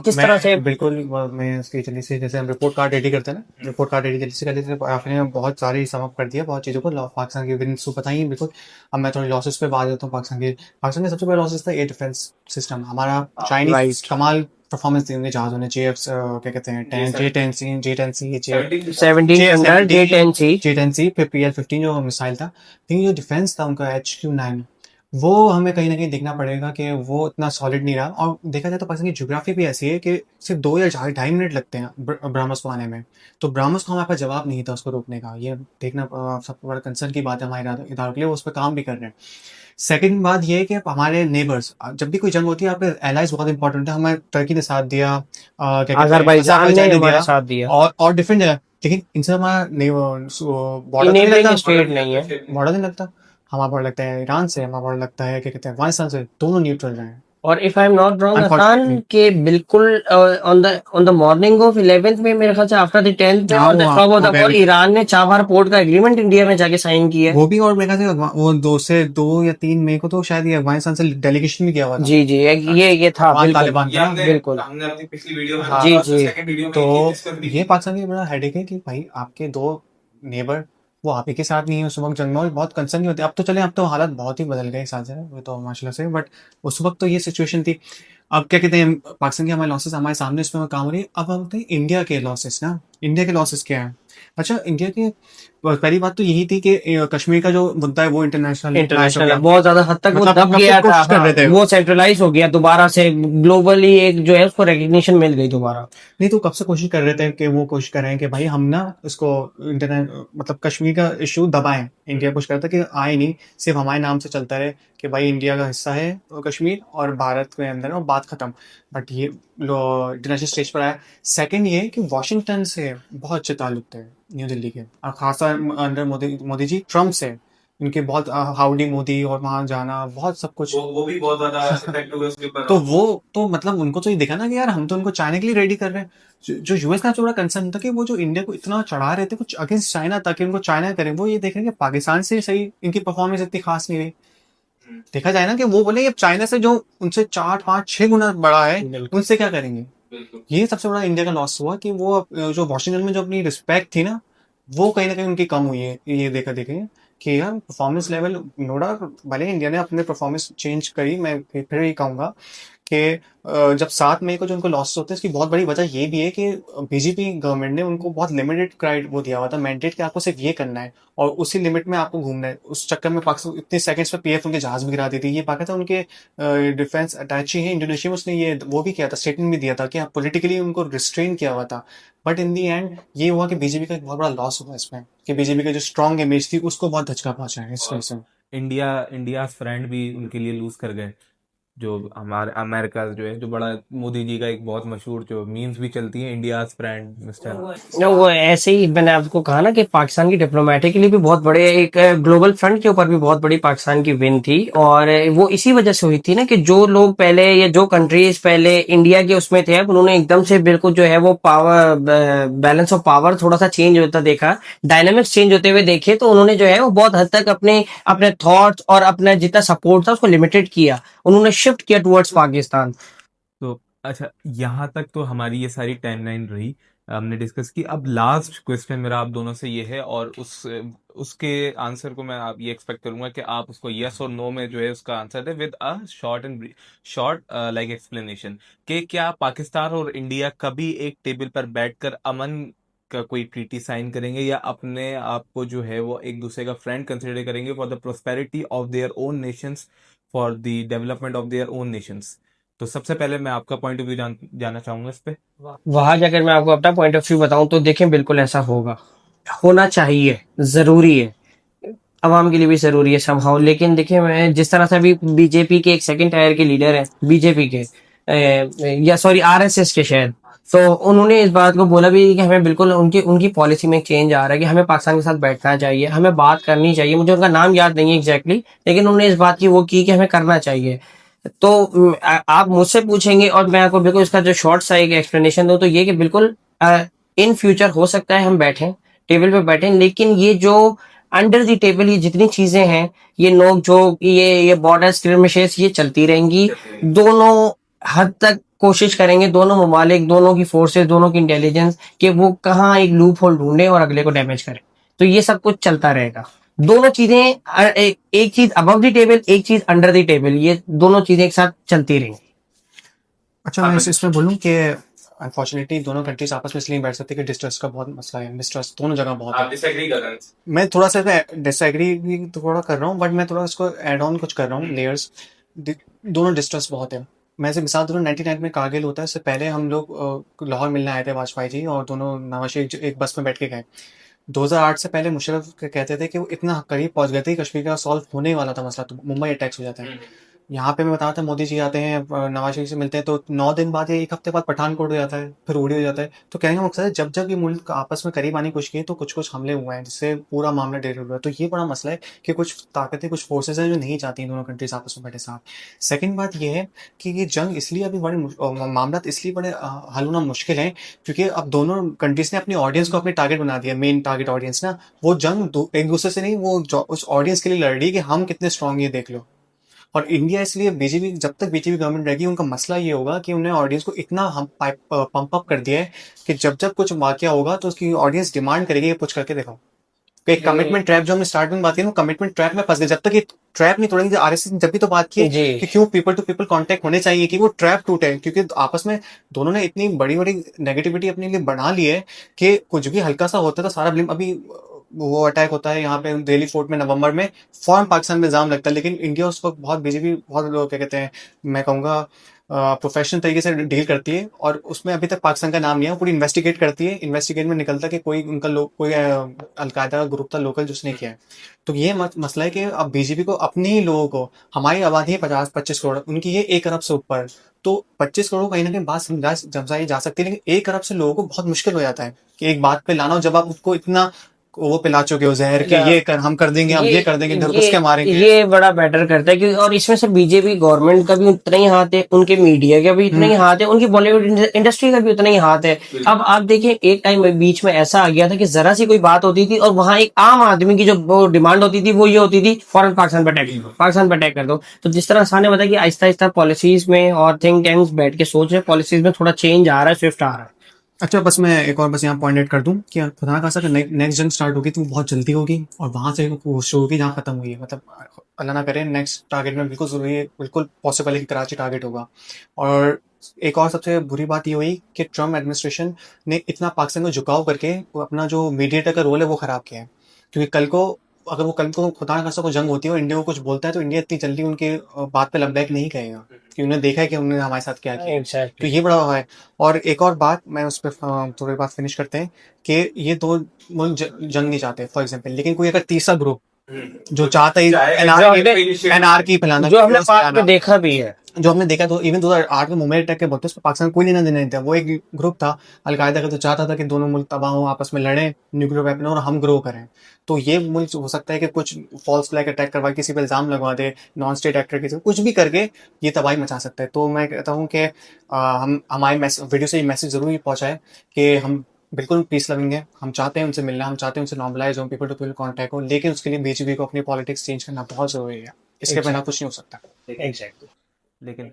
किस तरह से। बिल्कुल, मैं इसकी जल्दी से, जैसे हम रिपोर्ट कार्ड रेडी करते हैं ना, रिपोर्ट कार्ड रेडी जल्दी से कर लेते हैं। आपने बहुत सारी समअप कर दिया बहुत चीज़ों को, पाकिस्तान की विन बताइए बिल्कुल। अब मैं थोड़ी लॉसेस पे बात करता हूँ। पाकिस्तान के सबसे बड़ा लॉसेस था एयर डिफेंस सिस्टम हमारा। चाइनीज कमाल परफॉर्मेंस दी उनके जहाज़ों ने, क्या कहते हैं, J10C, 17 J10C। J10C, फिर PL-15 जो मिसाइल था। लेकिन जो डिफेंस था उनका HQ-9, वो हमें कहीं ना कहीं देखना पड़ेगा कि वो इतना सॉलिड नहीं रहा। और देखा जाए तो पाकिस्तान की ज्योग्राफी भी ऐसी है कि सिर्फ 2 या 2.5 मिनट लगते हैं ब्रह्मोस को आने में। तो ब्रह्मोस को हमारे पास जवाब नहीं था उसको रोकने का। ये देखना सबसे बड़ा कंसर्न की बात है हमारे इदारों के लिए, वो उस पर काम भी कर रहे हैं। सेकंड बात ये है कि हमारे नेबर्स, जब भी कोई जंग होती है, आपके एलाइज बहुत इंपॉर्टेंट है। हमें तुर्की ने साथ दिया, क्या कहते हैं, अजरबैजान ने अजरबैजान ने हमारा दिया, साथ दिया। और डिफरेंट जगह। लेकिन इनसे हमारा बॉर्डर नहीं इनेबलिंग लगता, स्टेट नहीं है। बॉर्डर नहीं लगता। हमारा बॉर्डर लगता है ईरान से, हमारा बॉर्डर लगता है क्या कहते हैं अफगानिस्तान से। दोनों न्यूट्रल रहे हैं और if I am not wrong Hasan unfortunately. के बिल्कुल on the morning of 11th में, मेरे ख्याल से आफ्टर द 10th हाँ, और द वो स्टॉप ऑफ द वो वॉर, ईरान ने चाबहार पोर्ट का एग्रीमेंट इंडिया में जाके साइन किया है। वो भी, और मेरे ख्याल से वो 2 या 3 मई को तो शायद ये अफगानिस्तान से डेलीगेशन भी गया हुआ था, जी जी, ये था अफगान बिल्कुल तालिबान ये का। हमने बिल्कुल। हमने अपनी पिछली वीडियो में, हाँ, जी फर्स्ट और जी। सेकंड वीडियो में तो ये डिस्कस भी ये की। पाकिस्तान की बड़ा हेडेक है कि भाई आपके 2 नेबर वो आप ही के साथ नहीं है उस वक्त जंग में, और बहुत कंसर्न नहीं होती। अब तो चले, अब तो हालात बहुत ही बदल गए इस साल से, वो तो माशाल्लाह से, बट उस वक्त तो ये सिचुएशन थी। अब क्या कहते हैं, पाकिस्तान के हमारे लॉसेस हमारे सामने इस पे काम हो रही है। अब हम होते हैं इंडिया के लॉसेस ना। इंडिया के लॉसेस क्या है? अच्छा, इंडिया के पहली बात तो यही थी कि कश्मीर का जो मुद्दा है वो इंटरनेशनल इंटरनेशनल है, बहुत ज्यादा हद तक वो मतलब दब कब से गया था। कोशिश कर हाँ, रहे थे। वो सेंट्रलाइज हो गया दोबारा से, ग्लोबली एक जो है उसको रिकग्निशन मिल गई दोबारा। नहीं तो कब से कोशिश कर रहे थे कि वो कोशिश कर रहे हैं कि भाई हम ना इसको इंटरनेट, मतलब कश्मीर का इशू दबाएं। इंडिया कोशिश करता है कि आए नहीं, सिर्फ हमारे नाम से चलता रहे कि भाई इंडिया का हिस्सा है कश्मीर और भारत के अंदर है, और बात खत्म। बट ये इंटरनेशनल स्टेज पर आया। सेकंड ये कि वॉशिंगटन से बहुत अच्छे ताल्लुक थे न्यू दिल्ली के, और खासकर अंडर मोदी जी, ट्रम्प से इनके बहुत हाउडी मोदी और वहां जाना बहुत सब कुछ। वो भी बहुत ज्यादा इफेक्ट हुआ उसके ऊपर। तो वो तो मतलब उनको तो ये देखा ना कि यार हम तो उनको चाइना के लिए रेडी कर रहे हैं। जो यूएस का बड़ा कंसर्न था कि वो जो इंडिया को इतना चढ़ा रहे थे कुछ अगेंस्ट चाइना, ताकि उनको चाइना करें, वो ये देख रहे हैं कि पाकिस्तान से सही इनकी परफॉर्मेंस इतनी खास नहीं रही। देखा जाए ना कि वो बोले अब चाइना से जो उनसे 4, 5, 6 गुना बड़ा है, बिल्कुल। उनसे क्या करेंगे। बिल्कुल। ये सबसे बड़ा इंडिया का लॉस हुआ कि वो जो वॉशिंगटन में जो अपनी रिस्पेक्ट थी ना, वो कहीं ना कहीं उनकी कम हुई है। ये देखा देखेंगे कि यार परफॉर्मेंस लेवल, नो डाउट भले इंडिया ने अपने परफॉर्मेंस चेंज करी, मैं फिर ये कहूंगा कि जब 7 मई को जो उनको लॉस होते हैं, इसकी बहुत बड़ी वजह ये भी है कि बीजेपी गवर्नमेंट ने उनको बहुत लिमिटेड क्राइड वो दिया हुआ था मैंडेट, कि आपको सिर्फ ये करना है और उसी लिमिट में आपको घूमना है। उस चक्कर में पाकिस्तान इतने सेकंड्स में पीएफ उनके जहाज भी गिरा दी थी। ये पाकिस्तान उनके डिफेंस अटैची है इंडोनेशिया में, उसने ये वो भी किया था, स्टेटमेंट भी दिया था कि पॉलिटिकली उनको रिस्ट्रेन किया हुआ था। बट इन दी एंड ये हुआ कि बीजेपी का एक बहुत बड़ा लॉस हुआ इसमें, कि बीजेपी का जो स्ट्रॉन्ग इमेज थी उसको बहुत धचका पहुंचा है इस वजह से। इंडिया फ्रेंड भी उनके लिए लूज कर गए। जो हमारे अमेरिका जो है, जो बड़ा मोदी जी का एक बहुत मशहूर जो मीम्स भी चलती है, इंडिया फ्रेंड मिस्टर। वो ऐसे ही मैंने आपको कहा ना कि पाकिस्तान की डिप्लोमेटिकली भी बहुत बड़े एक ग्लोबल फ्रंट के ऊपर भी बहुत बड़ी पाकिस्तान की विन थी। और वो इसी वजह से हुई थी ना कि जो लोग पहले या जो कंट्रीज पहले इंडिया के उसमें थे, अब उन्होंने एकदम से बिल्कुल जो है वो पावर बैलेंस ऑफ पावर थोड़ा सा चेंज होता देखा, डायनामिक्स चेंज होते हुए देखे, तो उन्होंने जो है वो बहुत हद तक अपने अपने थॉट्स और अपना जितना सपोर्ट था उसको लिमिटेड किया, उन्होंने शिफ्ट किया टुवर्ड्स पाकिस्तान। तो अच्छा, यहाँ तक तो हमारी ये सारी टाइमलाइन रही, हमने डिस्कस की। अब लास्ट क्वेश्चन मेरा आप दोनों से ये है, और उसके आंसर को मैं आप ये एक्सपेक्ट करूंगा कि आप उसको यस और नो में जो है उसका answer they with a short like explanation, कि क्या पाकिस्तान और इंडिया कभी एक टेबल पर बैठकर अमन का कोई ट्रीटी साइन करेंगे, या अपने आप को जो है वो एक दूसरे का फ्रेंड कंसिडर करेंगे for the prosperity of their own Nations, for the development of their own Nations. तो सबसे पहले मैं आपका पॉइंट ऑफ व्यू जानना चाहूंगा इस पे। वहां जाकर मैं आपको अपना पॉइंट ऑफ व्यू बताऊं तो देखें, बिल्कुल ऐसा होगा, होना चाहिए, जरूरी है, अवाम के लिए भी जरूरी है समहाउ। लेकिन देखिए, मैं जिस तरह से अभी बीजेपी के एक सेकंड टायर के लीडर हैं, बीजेपी के या सॉरी आरएसएस के शायद, तो उन्होंने इस बात को बोला भी कि हमें बिल्कुल उनकी उनकी पॉलिसी में एक चेंज आ रहा है कि हमें पाकिस्तान के साथ बैठना चाहिए, हमें बात करनी चाहिए। मुझे उनका नाम याद नहीं है एग्जैक्टली, लेकिन उन्होंने इस बात की वो की कि हमें करना चाहिए। तो आप मुझसे पूछेंगे और मैं आपको बिल्कुल इसका जो शॉर्ट सा एक एक्सप्लेनेशन दूं, तो ये कि बिल्कुल इन फ्यूचर हो सकता है हम बैठें, टेबल पे बैठें, लेकिन ये जो अंडर द टेबल ये जितनी चीजें हैं, ये नोक झोंक, ये बॉर्डर स्क्रिमिशेस, ये चलती रहेंगी। दोनों हद तक कोशिश करेंगे, दोनों ममालिक, दोनों की फोर्सेस, दोनों की इंटेलिजेंस, कि वो कहाँ एक लूप होल ढूंढे और अगले को डैमेज करें। तो ये सब कुछ चलता रहेगा। दोनों चीजें एक चीज अबव द टेबल, एक चीज अंडर द टेबल, ये दोनों चीजें एक साथ चलती रहेंगी। अच्छा, मैं इसमें बोलूँ कि अनफॉर्चुनेटली दोनों कंट्रीज आपस में इसलिए नहीं बैठ सकते कि डिस्ट्रस्ट का बहुत मसला है, मिसट्रस्ट दोनों जगह बहुत है। आप डिसएग्री कर रहे हैं? मैं थोड़ा सा डिसएग्री भी थोड़ा कर रहा हूँ, बट मैं थोड़ा इसको ऐड ऑन कुछ कर रहा हूँ लेयर्स। दोनों डिस्ट्रस्ट बहुत है। मैं से मिसाल दूँ, 99 में कारगिल होता है, इससे पहले हम लोग लाहौर मिलने आए थे वाजपेयी जी, और दोनों नवाज शरीफ एक बस में बैठ के गए। 2008 से पहले मुशर्रफ कहते थे कि वो इतना करीब पहुंच गए थे कि कश्मीर का सॉल्व होने वाला था मसला, तो मुंबई अटैक्स हो जाता है। यहाँ पे मैं बता रहा था, मोदी जी आते हैं, नवाज शरीफ से मिलते हैं, तो 9 दिन बाद या एक हफ्ते बाद पठानकोट हो जाता है, फिर उड़ी हो जाता है। तो कहने का मकसद है, जब जब ये मुल्क आपस में करीब आने की कोशिश की तो कुछ कुछ हमले हुए हैं, जिससे पूरा मामला डेर हुआ है। तो ये बड़ा मसला है कि कुछ ताकतें, कुछ फोर्सेज हैं जो नहीं चाहती दोनों कंट्रीज आपस में बैठे साथ। सेकंड बात ये है कि ये जंग इसलिए अभी बड़े मामला इसलिए बड़े हल होना मुश्किल है, क्योंकि अब दोनों कंट्रीज ने अपनी ऑडियंस को अपने टारगेट बना दिया, मेन टारगेट ऑडियंस ना। वो जंग एक दूसरे से नहीं, वो उस ऑडियंस के लिए लड़ रही है कि हम कितने स्ट्रांग ये देख लो। और इंडिया इसलिए बीजेपी, जब तक बीजेपी गवर्नमेंट रहेगी, उनका मसला ये होगा कि उन्हें ऑडियंस को इतना हम पंप अप कर दिया है कि जब जब कुछ वाकया होगा तो उसकी ऑडियंस डिमांड करेगी ये कुछ करके दिखाओ। तो एक कमिटमेंट ट्रैप जो हमने स्टार्ट में बात की ना, कमिटमेंट ट्रैप में फंस गए। जब तक ये ट्रैप नहीं तोड़ेंगे, आरएसएस ने जब भी तो बात की जी कि क्यों पीपल टू पीपल कांटेक्ट होने चाहिए, कि वो ट्रैप टूटे, क्योंकि आपस में दोनों ने इतनी बड़ी बड़ी नेगेटिविटी अपने लिए बना ली है कि कुछ भी हल्का सा होता है तो सारा ब्लेम। अभी वो अटैक होता है यहाँ पे दिल्ली फोर्ट में नवंबर में, फौरन पाकिस्तान में इल्जाम लगता है, लेकिन इंडिया उस वक्त बहुत बीजेपी बहुत लोग क्या कहते हैं, मैं कहूँगा प्रोफेशनल तरीके से डील करती है, और उसमें अभी तक पाकिस्तान का नाम नहीं है। पूरी इन्वेस्टिगेट करती है, इन्वेस्टिगेट में निकलता है कि कोई उनका कोई अलकायदा का ग्रुप था लोकल जिसने किया है। तो ये मसला है कि अब बीजेपी को अपने ही लोगों को, हमारी आबादी है 50-25 करोड़, उनकी ये 1 अरब से ऊपर, तो 25 करोड़ कहीं ना कहीं बात समझाई जा सकती है, लेकिन 1 अरब से लोगों को बहुत मुश्किल हो जाता है कि एक बात पे लाना हो, जब आप उसको इतना वो पिला चुके हो जहर के, ये कर हम कर देंगे, हम ये कर देंगे, इधर घुस के मारेंगे। ये बड़ा बेटर करता है क्योंकि, और इसमें से बीजेपी गवर्नमेंट का भी उतना ही हाथ है, उनके मीडिया का भी उतना ही हाथ है, उनकी बॉलीवुड इंडस्ट्री का भी उतना ही हाथ है। अब आप देखिए, एक टाइम बीच में ऐसा आ गया था कि जरा सी कोई बात होती थी और वहां एक आम आदमी की जो वो डिमांड होती थी वो ये होती थी, फौरन पाकिस्तान पर अटैक कर दो, पाकिस्तान पर अटैक कर दो। तो जिस तरह साने बताया कि आहिस्ता आहिस्ता पॉलिसीज में और थिंक टैंक्स बैठ के सोच रहे, पॉलिसीज में थोड़ा चेंज आ रहा है, स्विफ्ट आ रहा है। अच्छा, बस मैं एक और बस यहाँ पॉइंट आउट कर दूं कि खुदा ना खासा नेक्स्ट जंग स्टार्ट होगी तो वो बहुत जल्दी होगी, और वहां से वो शुरू होगी जहाँ खत्म हुई है। मतलब अल्लाह ना करे नेक्स्ट टारगेट में बिल्कुल जरूरी है, बिल्कुल पॉसिबल है कि कराची टारगेट होगा। और एक और सबसे बुरी बात ये हुई कि ट्रम्प एडमिनिस्ट्रेशन ने इतना पाकिस्तान को झुकाव करके वो अपना जो मीडिएटर का रोल है वो खराब किया है। क्योंकि कल को, अगर वो कल को खुदा ना खासा कोई जंग होती है और इंडिया को कुछ बोलता है, तो इंडिया इतनी जल्दी उनके बात पे लबैक नहीं कहेगा, क्योंकि उन्हें देखा है कि उन्होंने हमारे साथ क्या किया। तो एग्जैक्टली। ये बड़ा है। और एक और बात मैं उस पर थोड़ी बात फिनिश करते हैं कि ये दो मुल्क जंग नहीं चाहते फॉर एग्जांपल, लेकिन कोई अगर तीसरा ग्रुप जो चाहता है एनआरकी फैलाना, जो हमने chaos पाक फैलाना, में देखा भी है। जो हमने देखा, तो इवन 2008 में मुंबई अटैक के बोलते उस पर पाकिस्तान कोई लेना देना नहीं था। वो एक ग्रुप था अलकायदा का, तो चाहता था कि दोनों मुल्क तबाह हों, आपस में लड़ें, न्यूक्लियर वेपन और हम ग्रो करें। तो ये मुल्क हो सकता है कि कुछ फॉल्स फ्लैग अटैक करवा, किसी पर इल्जाम लगवा दे, नॉन स्टेट एक्टर किसी कुछ भी करके ये तबाही मचा सकता है। तो मैं कहता हूँ कि हम हमारे वीडियो से ये मैसेज जरूर पहुंचाए कि हम बिल्कुल पीस लविंग है, हम चाहते हैं उनसे मिलना, हम चाहते हैं उनसे नॉर्मलाइज हो, पीपल टू पीपल कॉन्टैक्ट हो, लेकिन उसके लिए बीजेपी को अपनी पॉलिटिक्स चेंज करना बहुत जरूरी है। इसके बिना कुछ नहीं हो सकता। एग्जैक्टली। लेकिन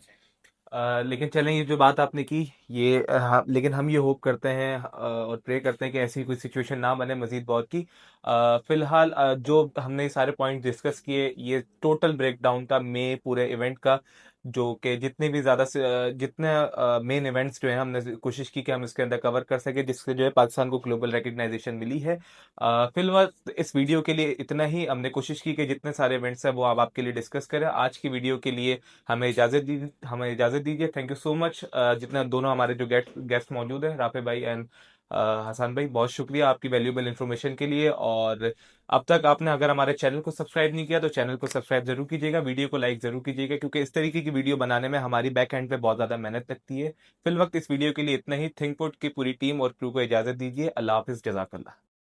लेकिन चलें, ये जो बात आपने की, ये लेकिन हम ये होप करते हैं और प्रे करते हैं कि ऐसी कोई सिचुएशन ना बने मजीद बहुत की। फिलहाल जो हमने सारे पॉइंट डिस्कस किए, ये टोटल ब्रेकडाउन था मे पूरे इवेंट का, जो कि जितने भी ज़्यादा से जितने मेन इवेंट्स जो हैं हमने कोशिश की कि हम इसके अंदर कवर कर सके, जिससे जो है पाकिस्तान को ग्लोबल रिकग्नाइजेशन मिली है। फिलहाल इस वीडियो के लिए इतना ही। हमने कोशिश की कि जितने सारे इवेंट्स हैं वो अब आपके लिए डिस्कस करें। आज की वीडियो के लिए हमें इजाज़त दीजिए। Thank you so much. जितने दोनों हमारे जो गेस्ट मौजूद हैं, राफे भाई एंड हसन भाई, बहुत शुक्रिया आपकी वैल्यूबल इन्फॉर्मेशन के लिए। और अब तक आपने अगर हमारे चैनल को सब्सक्राइब नहीं किया तो चैनल को सब्सक्राइब जरूर कीजिएगा, वीडियो को लाइक जरूर कीजिएगा, क्योंकि इस तरीके की वीडियो बनाने में हमारी बैक एंड पे बहुत ज़्यादा मेहनत लगती है। फिल वक्त इस वीडियो के लिए इतना ही। थिंकपुट की पूरी टीम और क्रू को इजाज़त दीजिए। अल्लाह हाफिज़, जज़ाकल्लाह।